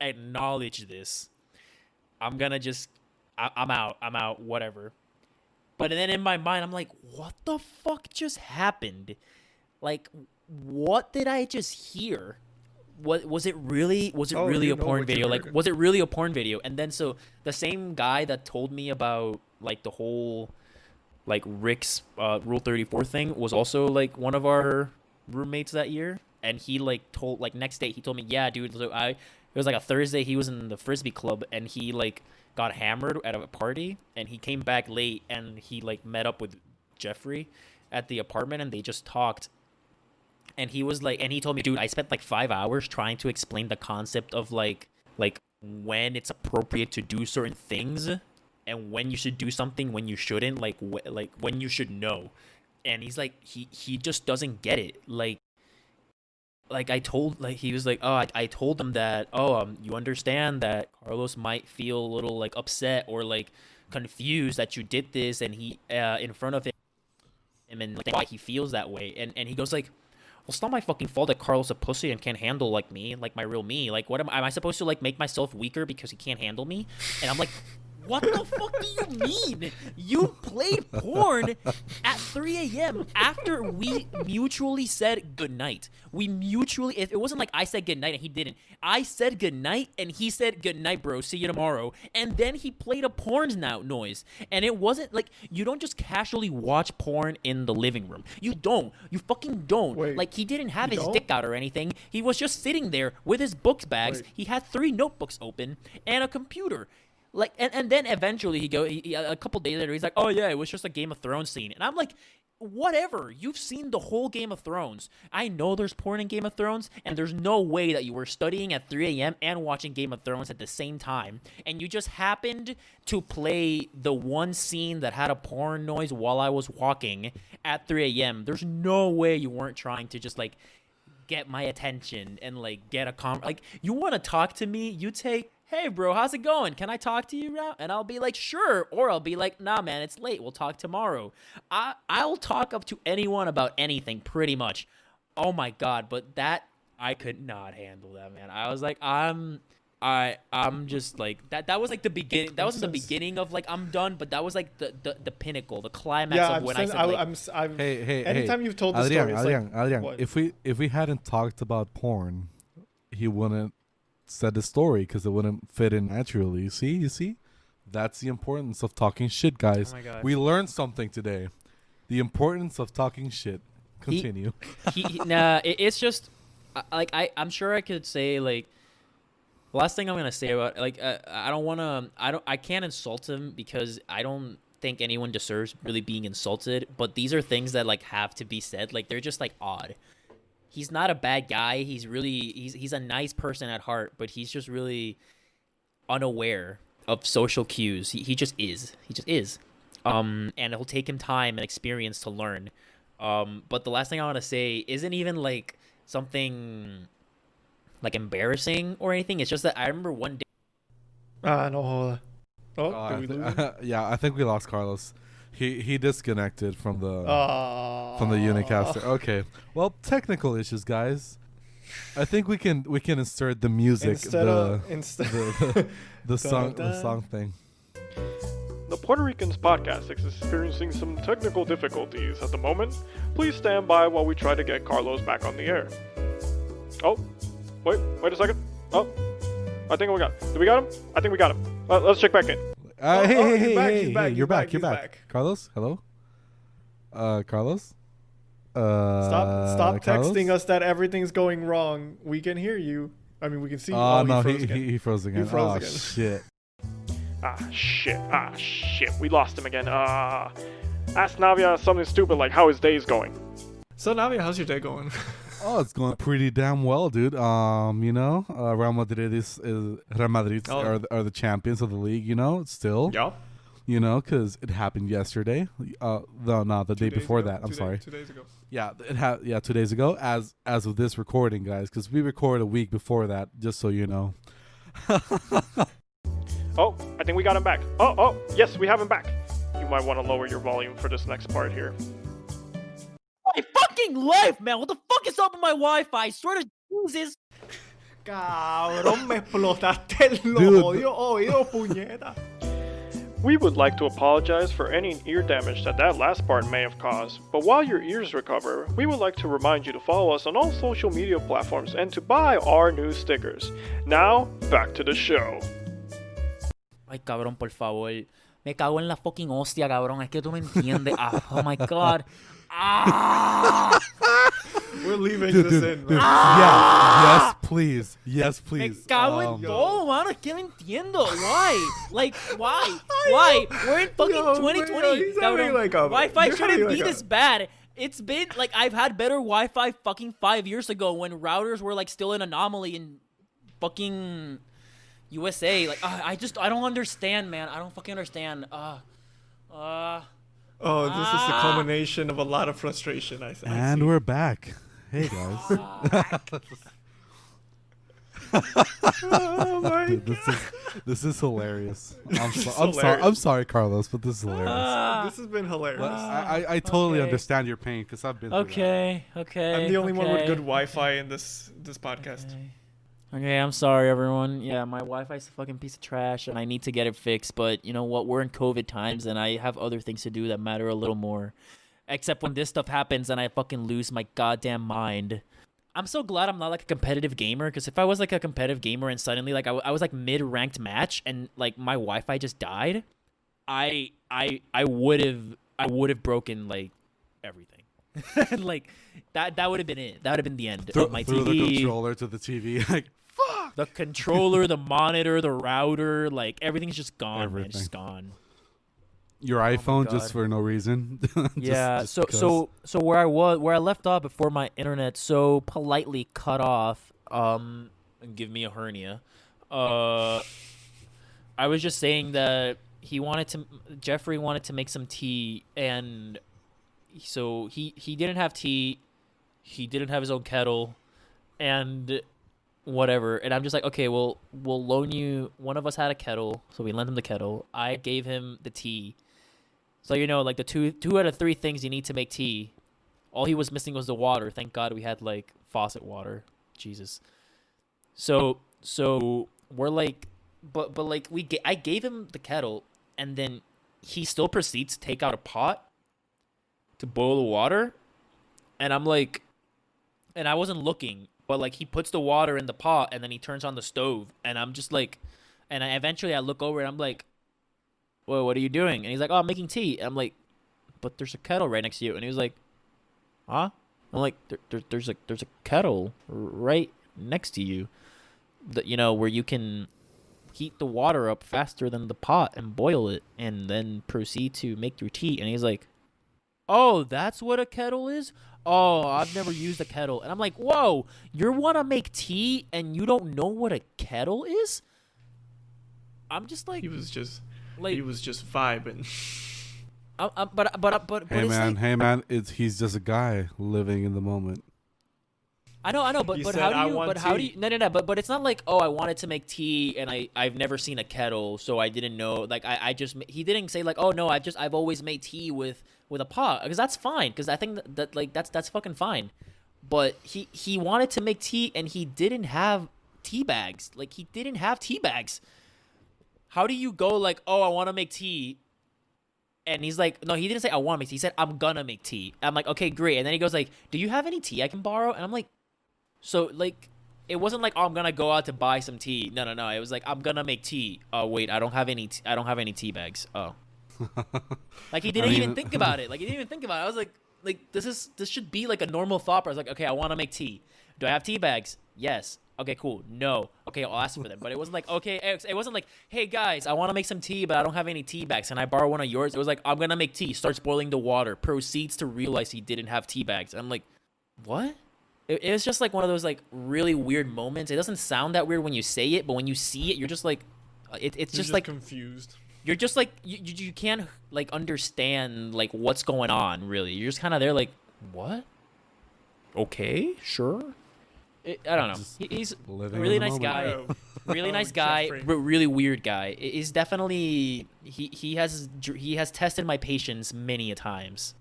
D: acknowledge this. I'm gonna just, I'm out, whatever. But then in my mind, I'm like, what the fuck just happened? Like, what did I just hear? What was it really? Was it really
B: you
D: a
B: know
D: porn
B: what you
D: video? Like,
B: heard.
D: was it really a porn video? And then so the same guy that told me about like the whole like Rick's Rule 34 thing was also like one of our roommates that year, and he like told like next day he told me, yeah, dude, so it was like a Thursday, he was in the frisbee club and he like got hammered at a party, and he came back late and he like met up with Jeffrey at the apartment and they just talked. And he was like, and he told me, dude, I spent like 5 hours trying to explain the concept of like when it's appropriate to do certain things and when you should do something, when you shouldn't, like when you should know. And he's like, he just doesn't get it. Like I told, like he was like, oh, I told him that, oh, you understand that Carlos might feel a little like upset or like confused that you did this, and he in front of him and like why he feels that way. And he goes like, well, it's not my fucking fault that Carlos a pussy and can't handle like me, like my real me. Like, what am I supposed to like make myself weaker because he can't handle me? And I'm like, what the fuck do you mean? You played porn at 3 a.m. after we mutually said goodnight. We mutually, it wasn't like I said goodnight and he didn't. I said goodnight and he said goodnight, bro. See you tomorrow. And then he played a porn noise. And it wasn't like, you don't just casually watch porn in the living room. You don't. You fucking don't.
B: Wait,
D: like, he didn't have his
B: don't?
D: dick out or anything. He was just sitting there with his book bags.
B: Wait.
D: He had 3 notebooks open and a computer. Like, and then eventually he a couple days later, he's like, oh yeah, it was just a Game of Thrones scene. And I'm like, whatever. You've seen the whole Game of Thrones. I know there's porn in Game of Thrones, and there's no way that you were studying at 3 a.m. and watching Game of Thrones at the same time. And you just happened to play the one scene that had a porn noise while I was walking at 3 a.m. There's no way you weren't trying to just, like, get my attention and, like, get a like, you want to talk to me, you take, hey, bro, how's it going? Can I talk to you now? And I'll be like, sure. Or I'll be like, nah, man, it's late. We'll talk tomorrow. I'll talk up to anyone about anything, pretty much. Oh, my God. But that, I could not handle that, man. I was like, I'm just like, that was like the beginning. That wasn't the beginning of like, I'm done. But that was like the pinnacle, the climax of when I said, like,
C: Hey,
B: anytime you've told the
C: Adrian,
B: story, it's
C: Adrian,
B: what?
C: if we hadn't talked about porn, he wouldn't said the story because it wouldn't fit in naturally. You see, that's the importance of talking shit, guys.
D: Oh my God.
C: We learned something today. The importance of talking shit. Continue.
D: It's just like I'm sure I could say like, last thing I'm gonna say about like I can't insult him because I don't think anyone deserves really being insulted, but these are things that like have to be said. Like, they're just like odd. He's not a bad guy. He's a nice person at heart, but he's just really unaware of social cues. He just is. He just is. And it'll take him time and experience to learn. But the last thing I want to say isn't even like something like embarrassing or anything. It's just that I remember one day.
B: No. Oh, did we lose him?
C: Yeah, I think we lost Carlos. He disconnected from the Unicaster. Okay. Well, technical issues, guys. I think we can insert the music, the song thing.
E: The Puerto Ricans podcast is experiencing some technical difficulties at the moment. Please stand by while we try to get Carlos back on the air. Oh, wait a second. Oh, I think we got him. Did we got him? I think we got him. Let's check back in.
C: Hey, you're back. Carlos, hello? Carlos?
B: Stop
C: Carlos?
B: texting us that everything's going wrong. We can hear you. I mean, we can see you.
C: Oh, no, he froze again.
B: He froze
C: oh,
B: again.
C: Shit.
E: Shit. We lost him again. Ask Navia something stupid like how his day's going.
B: So, Navia, how's your day going?
C: Oh, it's going pretty damn well, dude. You know, Real Madrid are the champions of the league. You know, still.
B: Yeah.
C: You know, because it happened yesterday. The day before that. I'm sorry.
B: 2 days ago.
C: Yeah, 2 days ago. As of this recording, guys, because we recorded a week before that. Just so you know.
E: Oh, I think we got him back. Oh, yes, we have him back. You might want to lower your volume for this next part here.
D: My fucking life, man! What the fuck is up with my Wi-Fi? I swear to Jesus.
B: Cabrón, me explotaste el
C: Dude.
B: odio, puñeta.
E: We would like to apologize for any ear damage that last part may have caused, but while your ears recover, we would like to remind you to follow us on all social media platforms and to buy our new stickers. Now, back to the show.
D: Ay, cabrón, por favor. Me cago en la fucking hostia, cabrón. Es que tú me entiendes. Oh my god.
B: We're leaving
C: Dude,
B: this
C: dude,
B: in.
C: dude.
B: Right?
C: Yeah. Yes, please. Yes,
D: Me
C: please.
D: cago en todo, mano. Es que no entiendo. Why? Like, why? Why? We're in fucking
B: Yo,
D: 2020.
B: man, he's having
D: cabrón.
B: like a-
D: Wi-Fi
B: you're
D: shouldn't
B: having
D: be
B: like
D: this
B: a-
D: bad. It's been, like, I've had better Wi-Fi fucking 5 years ago when routers were, like, still an anomaly in fucking USA. Like, I don't understand, man. I don't fucking understand.
B: Oh, this is the culmination of a lot of frustration. I see.
C: And we're back. Hey, guys.
B: Oh my
C: Dude,
B: god.
C: this is hilarious.
B: is
C: I'm sorry, Carlos, but this is hilarious.
B: This has been hilarious.
C: I totally
D: okay.
C: understand your pain because I've been through
D: Okay.
B: I'm the only one with good Wi-Fi in this podcast.
D: Okay, I'm sorry, everyone. Yeah, my Wi-Fi's a fucking piece of trash, and I need to get it fixed. But you know what? We're in COVID times, and I have other things to do that matter a little more. Except when this stuff happens, and I fucking lose my goddamn mind. I'm so glad I'm not like a competitive gamer, because if I was like a competitive gamer and suddenly like I was like mid-ranked match and like my Wi-Fi just died, I would have broken like everything. Like that would have been it. That would have been the end of my
C: threw
D: TV.
C: the controller to the TV. Like, fuck.
D: The controller, the monitor, the router, like everything's just gone, man.
C: Everything.
D: It's just gone.
C: Your iPhone
D: God.
C: just for no reason.
D: Yeah.
C: Just
D: So
C: because.
D: where I left off before my internet so politely cut off, and give me a hernia. I was just saying that Jeffrey wanted to make some tea, and so he didn't have tea, he didn't have his own kettle, and whatever. And I'm just like, okay, well, we'll loan you. One of us had a kettle, so we lent him the kettle. I gave him the tea. So, you know, like the two out of three things you need to make tea, all he was missing was the water. Thank God we had like faucet water. Jesus. So we're like, but like I gave him the kettle, and then he still proceeds to take out a pot to boil the water, and I'm like, and I wasn't looking, but like he puts the water in the pot, and then he turns on the stove, and I'm just like, and eventually I look over and I'm like, well, what are you doing? And he's like, oh, I'm making tea. And I'm like, but there's a kettle right next to you. And he was like, huh? I'm like, there's a kettle right next to you, that, you know, where you can heat the water up faster than the pot and boil it and then proceed to make your tea. And he's like, oh, that's what a kettle is? Oh, I've never used a kettle. And I'm like, whoa, you want to make tea and you don't know what a kettle is? I'm just like,
B: He was just
D: like,
B: vibing.
D: but
C: Hey
D: it's
C: man,
D: like,
C: he's just a guy living in the moment.
D: I know, but
B: He
D: but
B: said,
D: how do
B: "I
D: you?
B: want
D: But how do
B: tea."
D: you? No. But it's not like, oh, I wanted to make tea and I've never seen a kettle, so I didn't know. Like I just, he didn't say like, oh no, I've always made tea with a pot, because that's fine, because I think that like that's fucking fine. But he wanted to make tea and he didn't have tea bags. Like he didn't have tea bags. How do you go like, oh, I want to make tea? And he's like, no, he didn't say I want to make tea. He said, I'm gonna make tea. I'm like, okay, great. And then he goes like, do you have any tea I can borrow? And I'm like, so like, it wasn't like, oh, I'm gonna go out to buy some tea. No. It was like, I'm gonna make tea. Oh wait, I don't have any tea bags. Oh, like he didn't even think about it. Like he didn't even think about it. I was like this should be like a normal thought. I was like, okay, I want to make tea. Do I have tea bags? Yes. Okay, cool. No. Okay, I'll ask for them. But it wasn't like, okay, it wasn't like, hey guys, I want to make some tea, but I don't have any tea bags. Can I borrow one of yours? It was like, I'm gonna make tea. Starts boiling the water. Proceeds to realize he didn't have tea bags. I'm like, what? It was just like one of those like really weird moments. It doesn't sound that weird when you say it, but when you see it, you're just like, it's just like
B: confused.
D: you're just like you can't like understand like what's going on really. You're just kind of there like, what? Okay, sure. I don't know. He's a
C: living
D: really
C: in the
D: nice
C: moment.
D: guy. Really
B: Oh,
D: nice guy,
B: Jeffrey.
D: but really weird guy. He's definitely he has tested my patience many a times.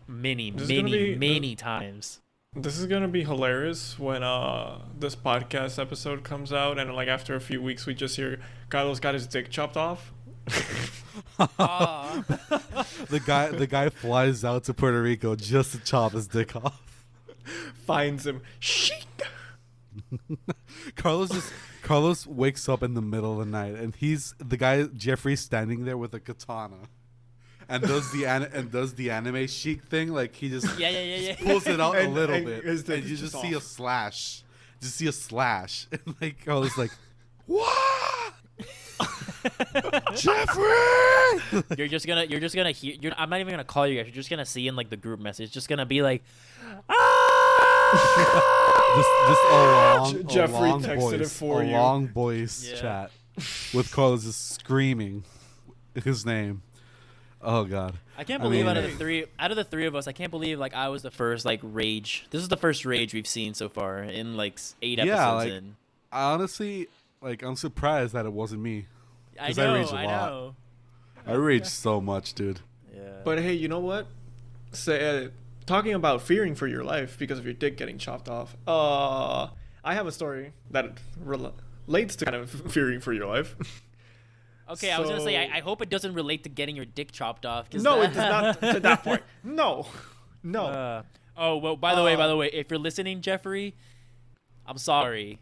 D: Many times.
B: This is gonna be hilarious when this podcast episode comes out, and like after a few weeks we just hear Carlos got his dick chopped off.
D: Aw.
C: The guy flies out to Puerto Rico just to chop his dick off.
B: Finds him. Sheik.
C: Carlos wakes up in the middle of the night, and he's the guy Jeffrey's standing there with a katana, and does the anime chic thing, like he just pulls it out a little bit, and you just see a slash, and like Carlos like, what? Jeffrey!
D: You're just gonna hear. I'm not even gonna call you guys. You're just gonna see in like the group message. It's just gonna be like,
C: just a long
B: texted
C: voice,
B: it for you.
C: long voice chat with Carlos just screaming his name. Oh God!
D: I can't believe out of the three of us, I can't believe like I was the first like rage. This is the first rage we've seen so far in like 8 episodes in.
C: Honestly, like I'm surprised that it wasn't me.
D: I
C: I raged a lot.
D: know.
C: I raged so much, dude.
D: Yeah.
B: But hey, you know what? Talking about fearing for your life because of your dick getting chopped off. I have a story that relates to kind of fearing for your life.
D: Okay, I was gonna say I hope it doesn't relate to getting your dick chopped off.
B: No, it does not to that point. No.
D: Oh well. By the way, if you're listening, Jeffrey, I'm sorry.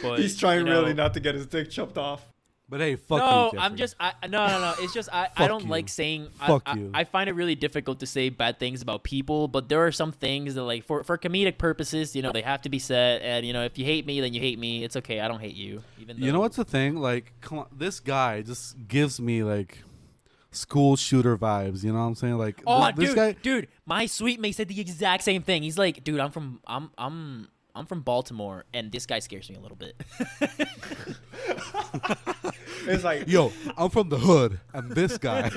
D: But
B: He's trying
D: you know,
B: really not to get his dick chopped off.
C: But hey, fuck you,
D: No,
C: Jeffrey.
D: I'm just no. It's just I don't like saying.
C: Fuck you.
D: I find it really difficult to say bad things about people, but there are some things that like for comedic purposes, you know, they have to be said. And you know, if you hate me, then you hate me. It's okay. I don't hate you. Even though,
C: You know what's the thing? Like, come on, this guy just gives me like school shooter vibes. You know what I'm saying? Like,
D: Oh,
C: this guy.
D: dude, my sweet mate said the exact same thing. He's like, dude, I'm from Baltimore, and this guy scares me a little bit.
B: It's like,
C: Yo, I'm from the hood, and this guy,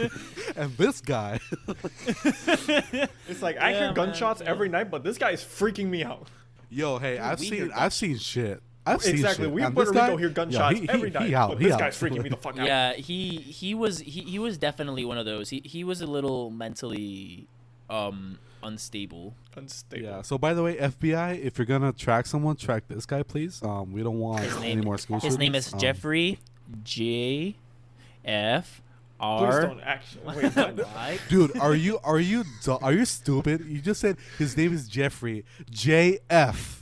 C: and this guy.
B: it's like I hear gunshots every night, but this guy is freaking me out.
C: Yo, hey,
D: we hear
C: I've seen shit. I've seen
B: Exactly.
C: shit.
B: We in
C: And
B: Puerto
C: this guy,
B: Rico hear gunshots every night, but this guy's freaking me the fuck out.
D: Yeah, he was definitely one of those. He was a little mentally unstable.
B: Unstable.
C: Yeah. So by the way, FBI, if you're gonna track someone, track this guy, please. We don't want any more school
D: His
C: shootings.
D: name is Jeffrey J. F.
B: Please
D: R.
B: don't actually. Wait, what?
D: Y.
C: Dude, are you stupid? You just said his name is Jeffrey JF.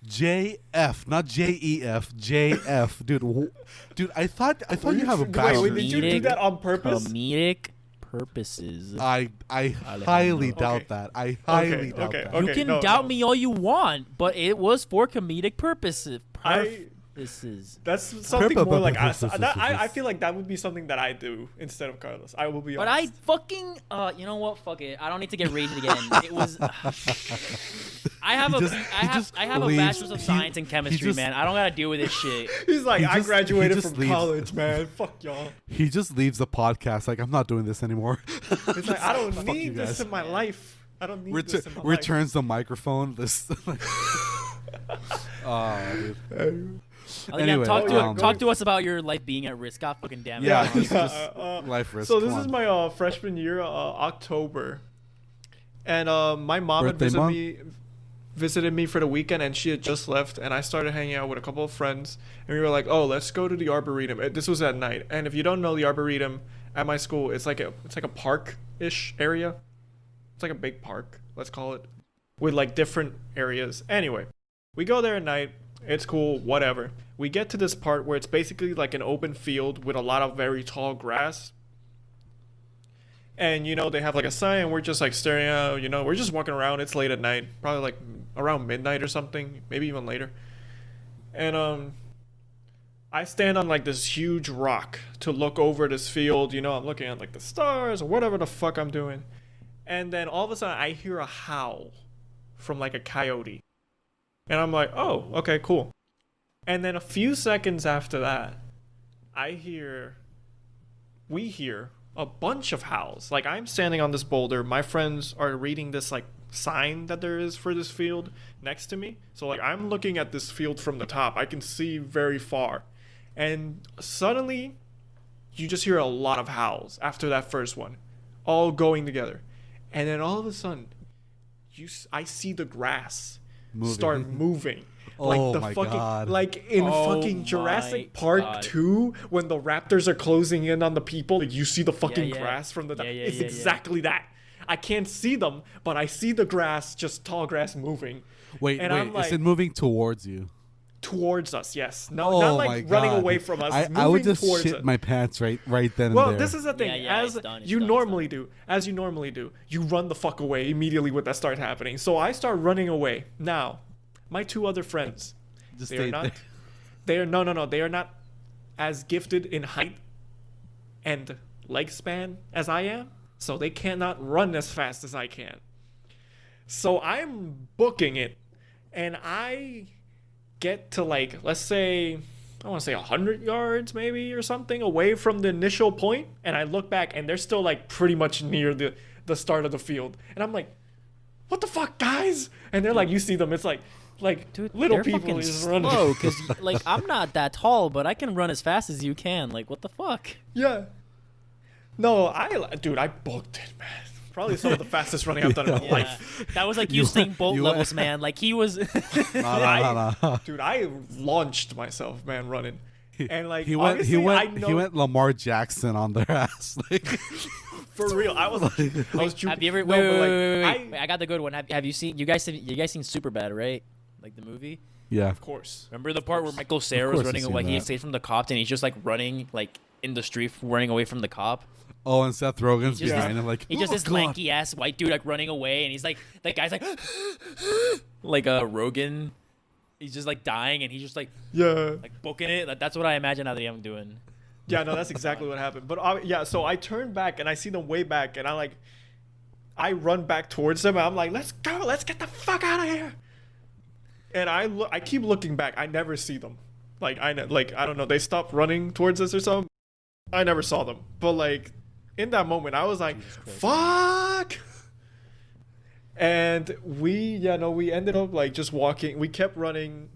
C: JF, not JEF, JF. Dude, I thought you have a bachelor's.
B: Wait, did you do that on purpose?
D: Comedic purposes.
C: I highly doubt that. I highly doubt that.
D: You can doubt me all you want, but it was for comedic purposes.
B: That's something more like I feel like that would be something that I do instead of Carlos. I will be
D: But
B: honest.
D: I fucking you know what? Fuck it. I don't need to get raged again. It was. I have a bachelor's of science in chemistry, man. I don't gotta deal with this shit.
B: He's like, I graduated from
C: leaves.
B: college, man. Fuck y'all.
C: He just leaves the podcast like, I'm not doing this anymore.
B: It's like, I don't
C: Fuck
B: need
C: you
B: this
C: guys.
B: in my life. I don't need this in my life.
C: Returns the microphone. This. Dude. Anyway,
D: Talk to us about your life being at risk. God fucking damn it.
C: Yeah, just life risk.
B: So this
C: Come
B: is
C: on.
B: my freshman year, October, and my mom had visited me for the weekend, and she had just left, and I started hanging out with a couple of friends, and we were like, oh, let's go to the Arboretum. This was at night, and if you don't know the Arboretum at my school, it's like a park-ish area. It's like a big park, let's call it, with like different areas. Anyway, we go there at night. It's cool, whatever. We get to this part where it's basically like an open field with a lot of very tall grass. And, you know, they have like a sign, and we're just like staring out, you know, we're just walking around. It's late at night, probably like around midnight or something, maybe even later. And I stand on like this huge rock to look over this field. You know, I'm looking at like the stars or whatever the fuck I'm doing. And then all of a sudden I hear a howl from like a coyote. And I'm like, oh, okay, cool. And then a few seconds after that, we hear a bunch of howls. Like, I'm standing on this boulder. My friends are reading this, like, sign that there is for this field next to me. So, like, I'm looking at this field from the top. I can see very far. And suddenly, you just hear a lot of howls after that first one, all going together. And then all of a sudden, I see the grass start moving.
C: Oh
B: Like the
C: my
B: fucking
C: God.
B: like in
D: Oh
B: fucking
D: my
B: Jurassic Park
D: God.
B: 2 when the raptors are closing in on the people, like you see the fucking
D: yeah.
B: grass from the
D: Yeah, yeah,
B: it's
D: yeah.
B: exactly that. I can't see them, but I see the grass, just tall grass moving.
C: Wait,
B: and I'm
C: is
B: like,
C: it moving towards you?
B: towards us, yes. No,
C: Oh
B: not
C: my
B: like running
C: God.
B: away from us.
C: I would
B: moving
C: just
B: towards
C: shit
B: us.
C: my pants right then
B: Well,
C: and there.
B: this is the thing.
D: Yeah,
B: as
D: it's done,
B: you
D: it's
B: normally
D: done.
B: do, you run the fuck away immediately when that starts happening. So I start running away. Now, my two other friends,
C: Just
B: they are
C: stay
B: not.
C: there.
B: They are no. They are not as gifted in height and leg span as I am, so they cannot run as fast as I can. So I'm booking it, and I get to like, let's say, I want to say 100 yards maybe or something away from the initial point, and I look back and they're still like pretty much near the start of the field, and I'm like, what the fuck, guys? And they're like, you see them, it's like
D: Dude,
B: little
D: they're
B: people
D: fucking
B: just running.
D: slow, cause like I'm not that tall, but I can run as fast as you can. Like what the fuck?
B: Yeah. No, I booked it, man. Probably some of the fastest running I've done in my
D: Yeah.
B: life.
D: That was like Usain Bolt
C: you-
D: levels, man. Like he was.
C: No.
B: Dude, I launched myself, man, running. And like
C: He went.
B: obviously, I know,
C: He went Lamar Jackson on their ass. Like,
B: for real. I was
D: Have you ever?
B: no,
D: Wait,
B: but, like,
D: wait. I got the good one. Have you seen? You guys seen Superbad, right? Like the movie.
C: yeah.
B: Of course.
D: Remember the part where Michael Cera was
C: course I've
D: running
C: seen
D: away? He
C: that.
D: escaped from the cops and he's just like running like in the street, running away from the cop.
C: Oh, and Seth Rogen's
D: Just
C: behind him, like
D: He's just
C: "Oh,
D: this
C: God."
D: lanky ass white dude like running away, and he's like, that guy's like, like Rogan. He's just like dying, and he's just like
B: Yeah.
D: booking it. Like, that's what I imagine Adrian doing.
B: Yeah, no, that's exactly what happened. But yeah, so I turn back and I see them way back, and I run back towards them. And I'm like, let's go, let's get the fuck out of here. And I keep looking back. I never see them. Like I don't know. They stopped running towards us or something. I never saw them. But like in that moment, I was like, fuck. And we ended up like just walking. We kept running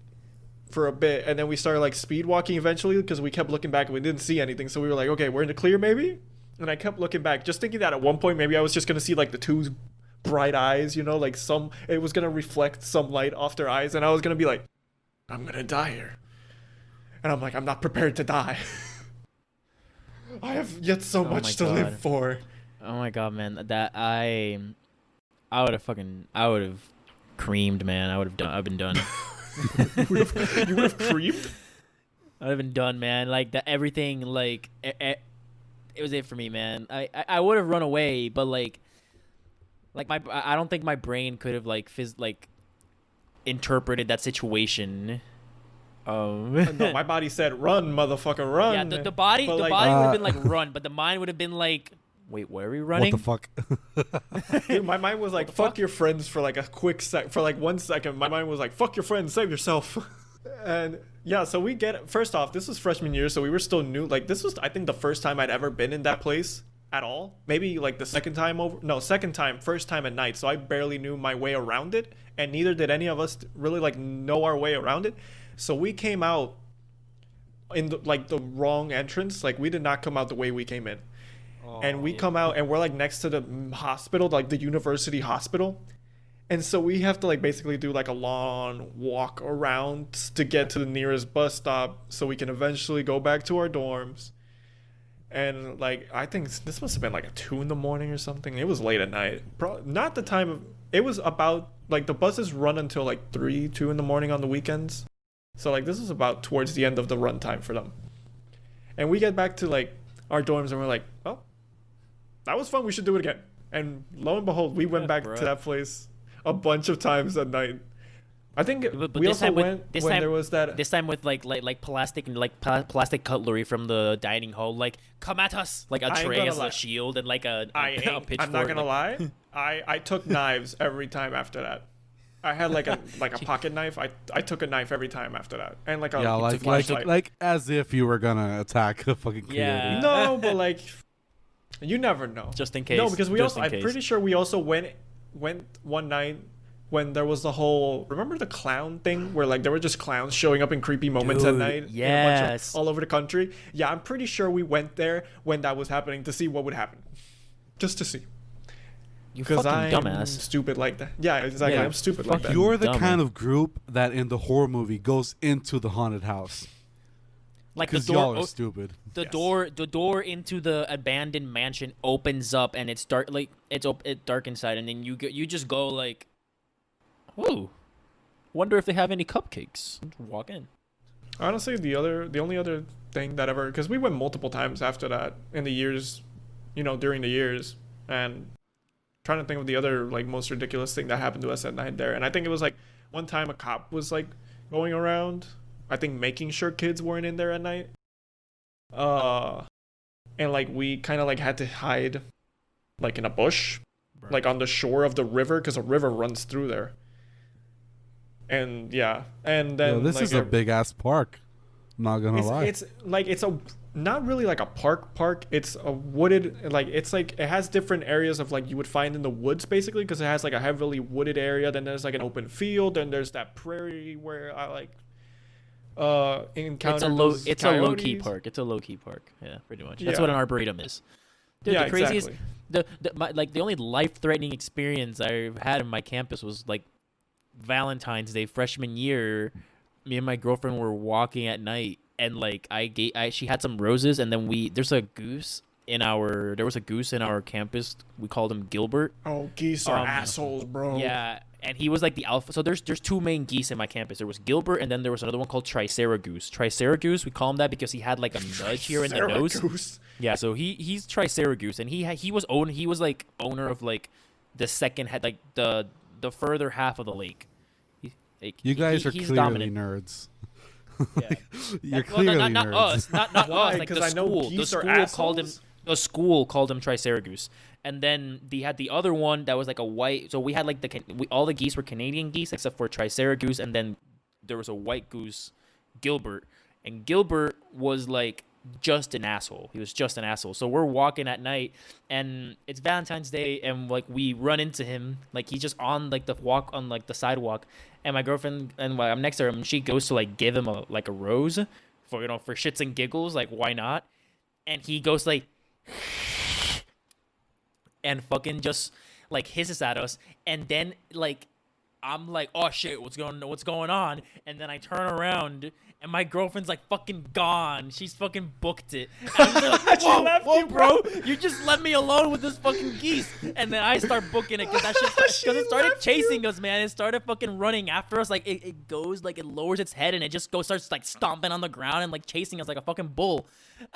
B: for a bit, and then we started like speed walking eventually because we kept looking back and we didn't see anything. So we were like, okay, we're in the clear maybe. And I kept looking back, just thinking that at one point maybe I was just gonna see like the two bright eyes, like it was gonna reflect some light off their eyes, and I was gonna be like, I'm gonna die here. And I'm like, I'm not prepared to die. I have yet so
D: Oh
B: much
D: my
B: to live
D: God.
B: for.
D: Oh my god, man! That I would have creamed, man. I've been done.
B: You would have creamed?
D: I'd have been done, man. Like that, everything, like it was it for me, man. I would have run away, but like I don't think my brain could have like interpreted that situation.
B: No, my body said, "Run, motherfucker, run."
D: Yeah, the body
B: But,
D: would
B: like,
D: have been like run, but the mind would have been like, wait, where are we running?
C: What the fuck?
B: Dude, my mind was like, fuck your friends for like a quick for like 1 second. My mind was like, fuck your friends, save yourself. And yeah, so first off, this was freshman year, so we were still new. Like this was, I think, the first time I'd ever been in that place at all. Maybe like the second time, first time at night. So I barely knew my way around it, and neither did any of us really like know our way around it. So we came out in the wrong entrance. Like we did not come out the way we came in. And we come out and we're like next to the hospital, like the university hospital. And so we have to like basically do like a long walk around to get to the nearest bus stop so we can eventually go back to our dorms. And like, I think this must have been like 2 a.m. or something. It was late at night. Not the time of, it was about like the buses run until like 2 a.m. on the weekends. So like this is about towards the end of the run time for them. And we get back to like our dorms and we're like, oh, that was fun. We should do it again. And lo and behold, we went back
D: bro.
B: to that place a bunch of times at night. I think
D: But
B: we
D: this
B: also
D: time
B: went
D: this
B: when
D: time,
B: there was that.
D: This time with like plastic and like plastic cutlery from the dining hall, like come at us, like a
B: I ain't
D: tray
B: gonna
D: as
B: lie.
D: a shield and like a pitchfork.
B: I'm not gonna
D: like,
B: lie. I took knives every time after that. I had like a pocket knife. I took a knife every time after that, and like a
C: Yeah,
B: flashlight.
C: like as if you were gonna attack a fucking community.
D: Yeah.
B: No, but like, you never know.
D: Just in case.
B: No, because
D: just in
B: I'm
D: case.
B: pretty sure we also went one night when there was the whole, remember the clown thing where like there were just clowns showing up in creepy moments at
D: Dude,
B: night in a bunch of-
D: yes.
B: all over the country. Yeah, I'm pretty sure we went there when that was happening to see what would happen, just to see.
D: You
B: Because
D: fucking
B: I'm
D: dumbass.
B: stupid like that. Yeah, exactly.
D: Yeah,
B: I'm stupid like
D: fuck
B: that.
C: You're the
D: dumb,
C: kind
D: man.
C: of group that in the horror movie goes into the haunted house.
D: Like the
C: Because y'all
D: door,
C: are stupid.
B: Yes.
D: the door into the abandoned mansion opens up, and it's dark. Like it's dark inside, and then you just go like, "Whoa, wonder if they have any cupcakes." Walk in.
B: Honestly, the only other thing that ever, because we went multiple times after that in the years, during the years, and trying to think of the other like most ridiculous thing that happened to us at night there. And I think it was like one time a cop was like going around, I think making sure kids weren't in there at night. And like we kind of like had to hide like in a bush, like on the shore of the river, because a river runs through there. And yeah, and then
C: This
B: like,
C: is a big ass park. I'm not gonna lie.
B: it's like it's a not really like a park. It's a wooded, like it's like it has different areas of like you would find in the woods basically, because it has like a heavily wooded area. Then there's like an open field. Then there's that prairie where I like encountered
D: It's a low key
B: coyotes.
D: park. It's a low key park. Yeah, pretty much. That's
B: Yeah.
D: what an arboretum is. Dude,
B: Yeah,
D: the craziest,
B: exactly.
D: the only life threatening experience I've had in my campus was like Valentine's Day freshman year. Me and my girlfriend were walking at night, and like she had some roses, and then there was a goose in our campus. We called him Gilbert.
B: Oh, geese are assholes, bro.
D: Yeah, and he was like the alpha. So there's two main geese in my campus. There was Gilbert, and then there was another one called Triceragoose. Triceragoose, we call him that because he had like a nudge here in the nose.
B: Goose.
D: Yeah, so he's Triceragoose, and he was like owner of like the second head, like the further half of the lake.
C: You guys are
D: he's
C: clearly
D: dominant.
C: nerds.
D: Yeah.
C: You're
D: Well,
C: clearly
D: not
C: nerds.
D: us, not
B: Why?
D: us. Like
B: 'Cause
D: the
B: I know
D: school,
B: geese are
D: called him.
B: assholes?
D: The school called him Triceragoose, and then they had the other one that was like a white. So we had like all the geese were Canadian geese except for Triceragoose, and then there was a white goose, Gilbert, and Gilbert was like just an asshole. He was just an asshole. So we're walking at night, and it's Valentine's Day, and like we run into him, like he's just on like the walk on like the sidewalk, and my girlfriend and I'm next to her, and she goes to like give him a rose for for shits and giggles, like why not? And he goes like and fucking just like hisses at us, and then like I'm like, oh shit, what's going on? And then I turn around, and my girlfriend's like fucking gone. She's fucking booked it. And I'm like, whoa, bro, you just let me alone with this fucking geese. And then I start booking it because it started chasing us, man. It started fucking running after us. Like it goes like it lowers its head and it just starts like stomping on the ground and like chasing us like a fucking bull.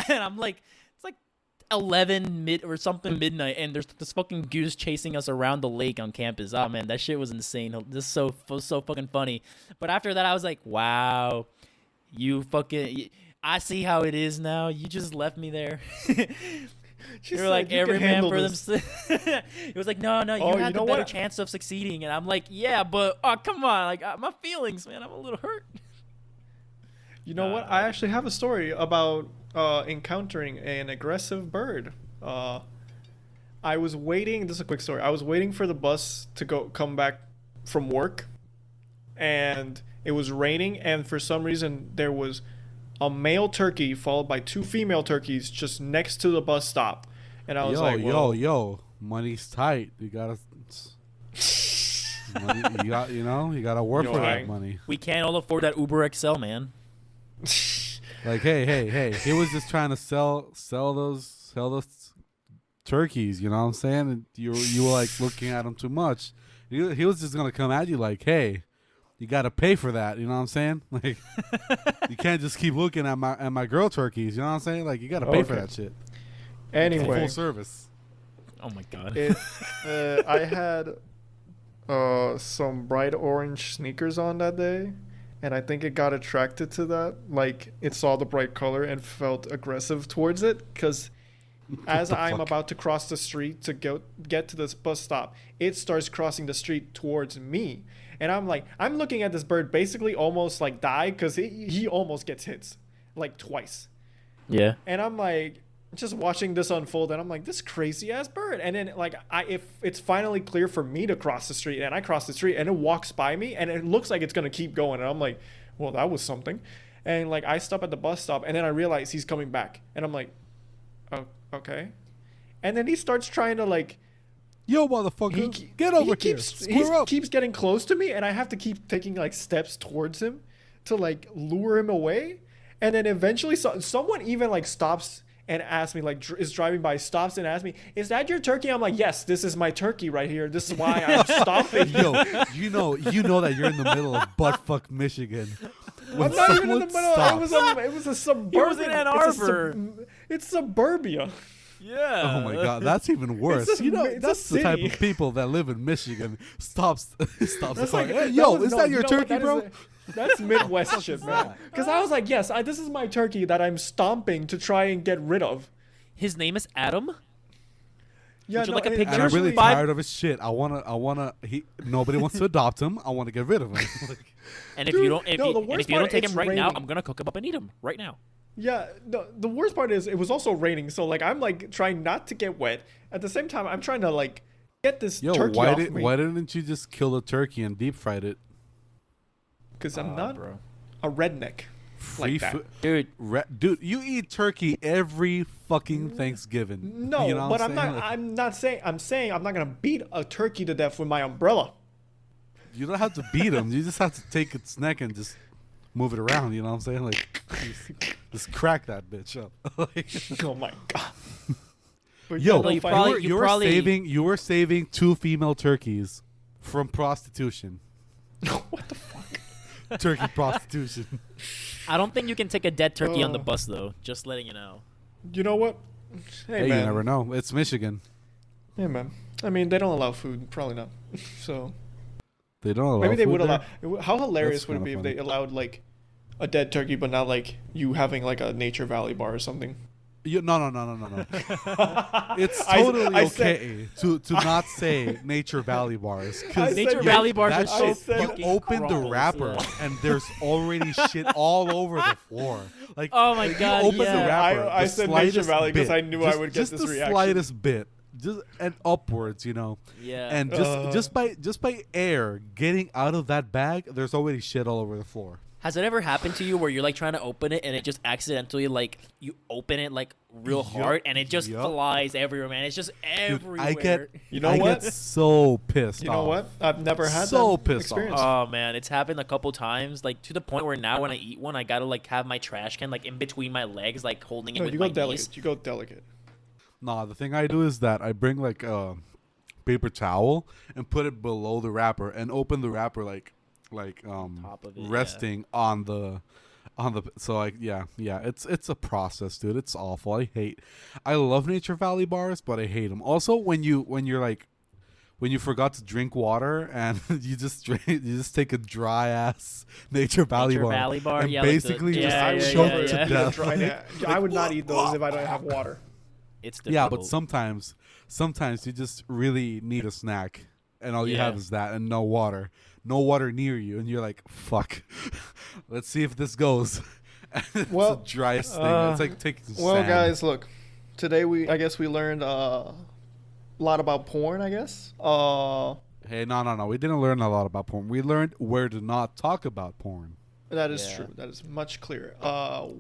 D: And I'm like, it's like 11 midnight, and there's this fucking goose chasing us around the lake on campus. Oh man, that shit was insane. This so fucking funny. But after that, I was like, wow, I see how it is now. You just left me there. You're like, every man for themselves. It was like, no, you had the better chance of succeeding. And I'm like, yeah, but come on, like my feelings, man. I'm a little hurt.
B: You know what? I actually have a story about encountering an aggressive bird. I was waiting. This is a quick story. I was waiting for the bus to come back from work, and it was raining. And for some reason, there was a male turkey followed by two female turkeys just next to the bus stop. And I was like, whoa.
C: yo, money's tight. You gotta. You gotta work for that money.
D: We can't all afford that Uber XL, man.
C: Like, hey, he was just trying to sell those turkeys, you know what I'm saying? And you were like looking at him too much. He was just gonna come at you like, hey, you gotta pay for that, you know what I'm saying? Like, you can't just keep looking at my girl turkeys, you know what I'm saying? Like, you gotta pay for that shit.
B: Anyway,
C: full service.
D: Oh my god.
B: I had some bright orange sneakers on that day. And I think it got attracted to that. Like, it saw the bright color and felt aggressive towards it. Because as I'm about to cross the street to get to this bus stop, it starts crossing the street towards me. And I'm like, I'm looking at this bird basically almost like die because he almost gets hit like twice.
D: Yeah.
B: And I'm like, just watching this unfold, and I'm like, this crazy ass bird. And then like if it's finally clear for me to cross the street, and I cross the street, and it walks by me, and it looks like it's gonna keep going, and I'm like, well, that was something. And like I stop at the bus stop, and then I realize he's coming back, and I'm like, oh, okay. And then he starts trying to like
C: Yo, motherfucker, get over here. Square up.
B: Keeps getting close to me, and I have to keep taking like steps towards him to like lure him away. And then eventually, someone even like stops and asks me, like, is driving by, stops and asks me, "Is that your turkey?" I'm like, "Yes, this is my turkey right here. This is why I'm stopping."
C: Yo, you know that you're in the middle of buttfuck Michigan.
B: I'm not even in the middle. It was a suburban.
D: It was in Ann Arbor.
B: It's suburbia.
D: Yeah.
C: Oh my god, that's even worse.
B: It's
C: That's
B: a
C: the type
B: city.
C: of people that live in Michigan. Stops the car.
B: Like,
C: Hey, yo, is that your
B: what?
C: turkey,
B: That
C: bro?
B: That's Midwest shit, man. Because I was like, yes, this is my turkey that I'm stomping to try and get rid of.
D: His name is Adam.
B: Yeah,
D: Would you like a
B: it-
D: picture?
C: And I'm really
D: Five-
C: tired of his shit. Nobody wants to adopt him. I want to get rid of him. Like,
D: And if
B: Dude,
D: you don't,
B: no, the
D: and
B: worst
D: if you don't
B: part,
D: take
B: it's
D: him right now,
B: raining.
D: I'm gonna cook him up and eat him right now.
B: Yeah, the worst part is it was also raining, so like I'm like trying not to get wet. At the same time, I'm trying to like get this
C: yo,
B: turkey
C: why
B: off
C: didn't you just kill the turkey and deep fried it?
B: Because I'm not
D: bro.
B: a redneck
C: Free
B: like that.
C: food.
D: Dude,
C: Dude, you eat turkey every fucking Thanksgiving.
B: No,
C: You know
B: but
C: what
B: I'm
C: saying?
B: not.
C: Like,
B: I'm not saying. I'm saying I'm not gonna beat a turkey to death with my umbrella.
C: you don't have to beat him. You just have to take its neck and just move it around. You know what I'm saying? Like, just crack that bitch up. Like,
B: Oh my god. But
C: yo,
B: yeah,
D: you
B: no,
D: probably-
C: you were saving 2 female turkeys from prostitution.
B: what the fuck?
C: Turkey prostitution.
D: I don't think you can take a dead turkey on the
B: Oh.
D: bus though. Just letting you know.
B: You know what? Hey,
C: Hey, you
B: man.
C: never know. It's Michigan.
B: Yeah, man. I mean, they don't allow food. Probably not. So
C: They don't allow
B: maybe they
C: food
B: would
C: there?
B: allow. How hilarious
C: That's
B: would it
C: kinda
B: be if
C: funny.
B: they allowed like a dead turkey, but not like you having like a Nature Valley bar or something?
C: No. It's
B: I
C: totally
B: said-
C: okay to not say Nature Valley bars.
B: I
C: Because
B: said
D: Nature
B: you-
D: Valley bars
C: that
D: are so
C: shit, you
D: fucking
C: open the
D: gross,
C: wrapper
D: yeah.
C: and there's already shit all over the floor. Like,
D: Oh my
C: you
D: god,
C: open
D: yeah.
C: the wrapper.
B: I
C: the
B: said
C: slightest
B: Nature Valley 'cause
C: bit,
B: I knew I would get
C: just
B: this
C: the
B: reaction.
C: slightest bit, just and upwards, you know.
D: Yeah.
C: And just by air getting out of that bag, there's already shit all over the floor.
D: Has it ever happened to you where you're like trying to open it and it just accidentally like you open it like real
C: Yup,
D: hard and it just
C: yup.
D: flies everywhere, man? It's just
C: Dude,
D: everywhere.
B: You know
C: I
B: what?
C: get so pissed.
B: You know
C: off.
B: what? I've never had
C: So
B: that
C: pissed off.
B: experience.
D: Oh man, it's happened a couple times, like to the point where now when I eat one, I gotta like have my trash can like in between my legs, like holding it
B: No,
D: with
B: you
D: my
B: go delicate.
D: knees.
B: You go delicate.
C: Nah, the thing I do is that I bring like a paper towel and put it below the wrapper and open the wrapper like
D: Top of it, yeah.
C: resting on the so like yeah it's a process, dude. It's awful. I love Nature Valley bars, but I hate them. Also when you forgot to drink water and you just take a dry ass Nature Valley
D: Nature
C: bar,
D: Valley bar,
C: and
D: yeah, like the-
C: basically
D: yeah,
C: just
D: yeah,
C: choke
D: yeah,
C: to
D: yeah.
C: death.
B: Try that. I would not eat those if I don't have water.
D: It's difficult.
C: Yeah, but sometimes you just really need a snack, and all you have
D: Yeah.
C: is that and no water near you, and you're like, fuck. Let's see if this goes. It's
B: Well,
C: the driest thing. It's like taking
B: Well,
C: sand.
B: guys, look. Today I guess we learned a lot about porn. I guess.
C: Hey, no. We didn't learn a lot about porn. We learned where to not talk about porn.
B: That is
D: Yeah.
B: true. That is much clearer.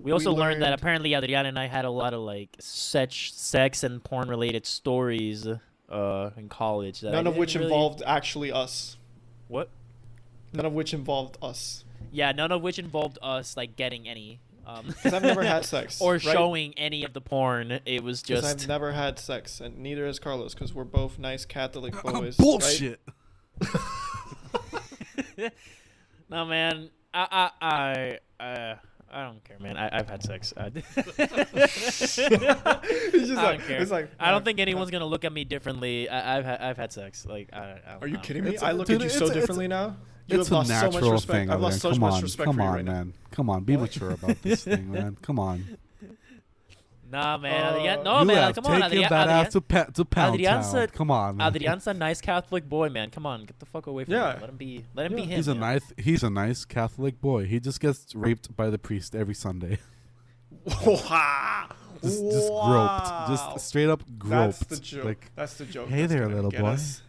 D: we also learned that apparently Adrian and I had a lot of like sex and porn related stories in college. That I
B: none of
D: didn't
B: which
D: really-
B: involved actually us.
D: What?
B: None of which involved us.
D: Yeah, none of which involved us like getting any.
B: Because I've never had sex.
D: or
B: right?
D: showing any of the porn. It was
B: 'Cause
D: just
B: I've never had sex, and neither has Carlos, because we're both nice Catholic boys.
C: Bullshit.
D: no, man. I don't care, man. I've had sex. I
B: Right? It's just
D: I
B: like,
D: don't care.
B: it's like
D: I don't think anyone's gonna look at me differently. I've had sex. Like,
B: Are you kidding me?
C: It's
B: I look
C: dude,
B: at you
C: it's
B: so
C: a-
B: differently now. You
C: It's
B: have
C: a
B: lost so much
C: natural
B: respect.
C: thing.
B: I've lost so
C: Come
B: much
C: on,
B: respect
C: come
B: for you
C: on,
B: right now.
C: man. Come on, be mature about this thing, man. Come on.
D: Nah, man. Adrian,
B: Oh,
D: no,
C: you
D: man.
C: have
D: Come on,
C: taken
D: Adrian.
C: that
D: Adrian,
C: ass to Pound
D: Adrian
C: Town.
D: said-
C: Come on, man.
D: Adrian's a nice Catholic boy, man. Come on, get the fuck away from
B: Yeah.
D: him. Let him be. Let him be
B: Yeah.
D: him.
C: He's a
D: man.
C: he's a nice Catholic boy. He just gets raped by the priest every Sunday.
B: Wow.
C: Just
B: Wow.
C: groped. Just straight up groped.
B: That's the joke.
C: Like,
B: That's the joke.
C: hey
B: that's
C: there,
B: gonna
C: little
B: get
C: boy.
B: us.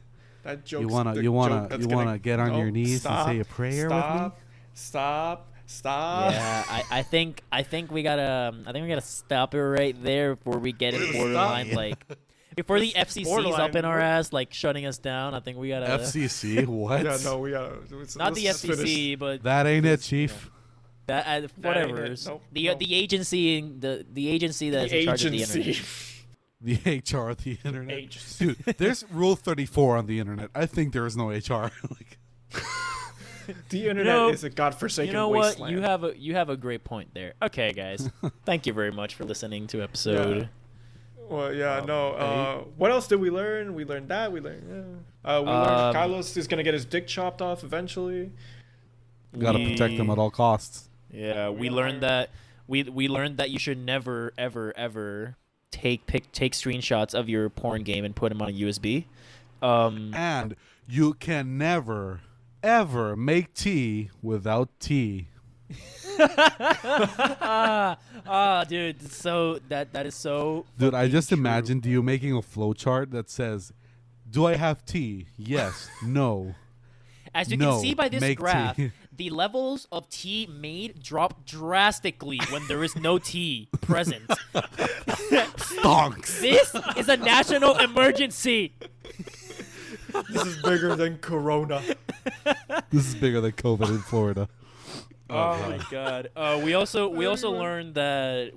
B: That joke.
C: you wanna get on your knees and say a prayer with me?
B: Stop.
D: Yeah, I think we gotta stop it right there before we get it borderline
B: Stop.
D: like Before the FCC's
B: borderline.
D: up in our ass, like shutting us down, I think we gotta.
C: FCC? What?
B: Yeah, no, we gotta.
D: Not the FCC, but
C: That ain't it, Chief.
D: that whatever.
B: Nope,
D: the
B: nope.
D: the agency the agency that's in charge of the internet.
C: The HR of the internet.
B: Agency.
C: Dude, there's Rule 34 on the internet. I think there is no HR. Like,
B: The internet
D: You know-
B: is a godforsaken
D: You know
B: wasteland.
D: what? You have a great point there. Okay, guys. Thank you very much for listening to episode.
B: Well, yeah, no. What else did we learn? We learned that. We learned. We learned Carlos is gonna get his dick chopped off eventually.
C: gotta protect them at all costs.
D: Yeah, we
B: We
D: learned
B: are-
D: that we learned that you should never ever take screenshots of your porn game and put them on a USB.
C: And you can never, ever make tea without tea.
D: Dude, so that is so.
C: Dude, I just
D: true.
C: imagined you making a flow chart that says, do I have tea? Yes. No.
D: As you
C: No,
D: can see by this
C: make
D: graph,
C: tea.
D: the levels of tea made drop drastically when there is no tea present.
C: Stonks.
D: This is a national emergency.
B: This is bigger than Corona.
C: This is bigger than COVID in Florida.
D: Oh my god. We also learned that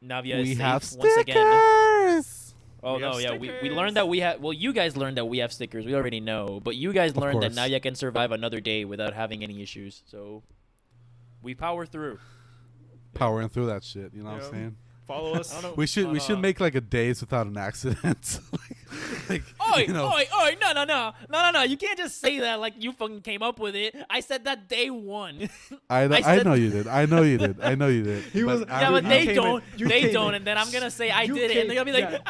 D: Navia
C: We
D: is
C: have
D: safe once again.
C: stickers.
D: Oh
B: We
D: no,
B: have
D: yeah, we
B: stickers.
D: learned that we have. Well, you guys learned that we have stickers. We already know, but you guys learned that
C: course.
D: Navia can survive another day without having any issues. So we power through.
C: Powering through that shit. You know what
B: Yeah.
C: I'm saying?
B: Follow us.
C: We should make like a days without an accident. like,
D: Oi,
C: you know,
D: oi, no. You can't just say that like you fucking came up with it. I said that day one.
C: I
D: said-
C: know you did. I know you did.
B: He was-
D: Yeah, but
B: You
D: they
B: came
D: don't.
B: in- you
D: They
B: came
D: don't,
B: in-
D: and then I'm gonna say I
B: you
D: did it, and they're gonna be like,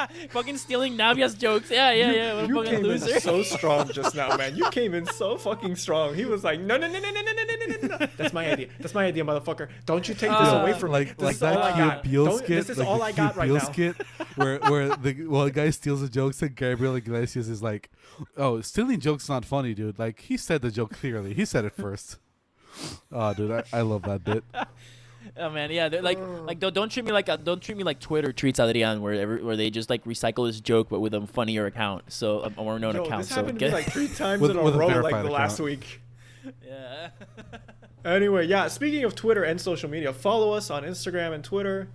B: came-
D: fucking stealing Navia's jokes. Yeah. What a
B: You
D: fucking
B: came
D: loser.
B: in so strong just now, man. You came in so fucking strong. He was like, no. That's my idea. That's my idea, motherfucker. Don't you take this away from me.
C: like
B: This is
C: that
B: all I
C: Key
B: got.
C: Peele
B: Don't-
C: skit.
B: This is
C: like
B: all
C: the
B: I
C: Key
B: got right
C: Peele
B: now.
C: skit where the guy steals the jokes and Gabriel Iglesias is like, "Oh, stealing jokes is not funny, dude." Like he said the joke clearly. He said it first. Oh, dude, I love that bit.
D: Oh man, yeah, they're like don't treat me like Twitter treats Adrian, where they just like recycle this joke but with a funnier account, so or known
B: Yo,
D: account.
B: this
D: So
B: happened to me like 3 times
C: With-
B: in a
C: with a
B: row, like
C: verified
B: the last
C: account.
B: week.
D: yeah.
B: Anyway, yeah, speaking of Twitter and social media, follow us on Instagram and Twitter.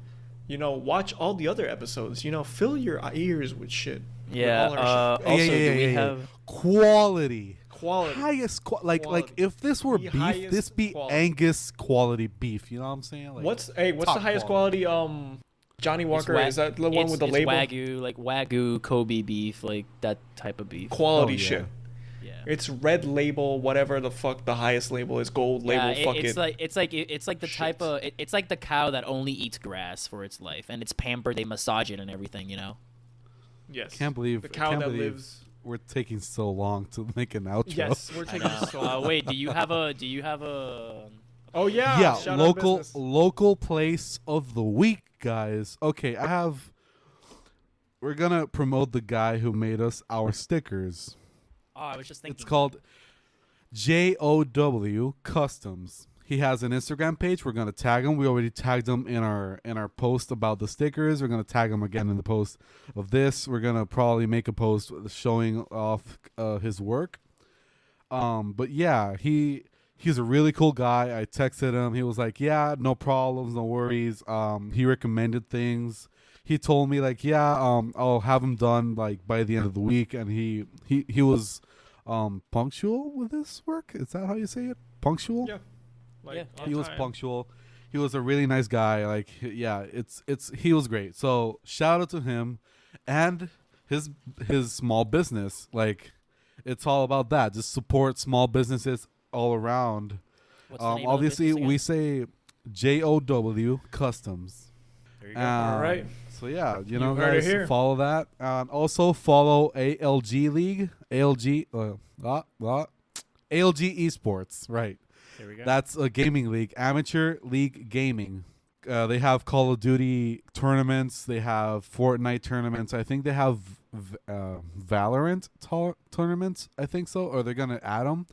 B: You know, watch all the other episodes. You know, fill your ears with shit. With
D: Yeah.
B: all our shit.
D: Also, do we have?
C: Quality.
B: Quality.
C: Highest like
B: Quality.
C: if this were
B: The
C: beef,
B: highest
C: this be
B: quality.
C: Angus quality beef. You know what I'm saying? Like,
B: What's the
C: top
B: highest quality? Johnny Walker, is that the one with the
D: it's
B: label?
D: Wagyu, like Wagyu Kobe beef, like that type of beef.
B: Quality
C: Oh, yeah.
B: shit.
D: Yeah.
B: It's red label, whatever the fuck the highest label is, gold label.
D: Yeah,
B: Fuck
D: it's
B: it.
D: like the type of it's like the cow that only eats grass for its life, and it's pampered. They massage it and everything, you know.
B: Yes.
C: Can't believe
B: the cow
C: can't
B: that
C: believe
B: lives.
C: we're taking so long to make an outro.
B: Yes, we're
D: I
B: taking
D: know.
B: so.
D: Wait, do you have a?
B: Oh yeah.
C: Yeah,
B: shout out
C: local
B: business.
C: local place of the week, guys. Okay, we're gonna promote the guy who made us our stickers.
D: Oh, I was just thinking.
C: It's called JOW Customs. He has an Instagram page. We're gonna tag him. We already tagged him in our post about the stickers. We're gonna tag him again in the post of this. We're gonna probably make a post showing off his work. But yeah, he's a really cool guy. I texted him. He was like, "Yeah, no problems, no worries." He recommended things. He told me like, "Yeah, I'll have him done like by the end of the week." And he was punctual with his work. Is that how you say it? Punctual?
B: Yeah. Like,
D: Yeah.
B: on
C: He was
B: time.
C: punctual. He was a really nice guy. Like, yeah, he was great. So shout out to him and his small business. Like, it's all about that. Just support small businesses all around.
D: What's the name of the
C: Obviously,
D: business
C: we say JOW Customs.
D: There you go.
B: All right.
C: So yeah, you know,
B: heard it
C: guys,
B: here.
C: follow that. Also follow ALG League, ALG Esports. Right.
D: There we go.
C: That's a gaming league, amateur league gaming. They have Call of Duty tournaments. They have Fortnite tournaments. I think they have Valorant tournaments. I think so, or they're gonna add them.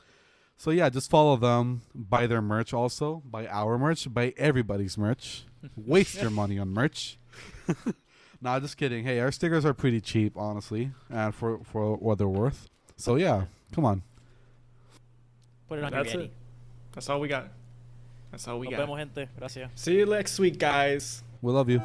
C: So yeah, just follow them. Buy their merch also. Buy our merch. Buy everybody's merch. Waste your money on merch. Nah, just kidding. Hey, our stickers are pretty cheap, honestly, and for what they're worth. So yeah, come on.
D: Put it on
B: That's
D: your
B: it. That's all we got. That's all we
D: Nos
B: got.
D: vemos, gente. Gracias.
B: See you next week, guys.
C: We love you.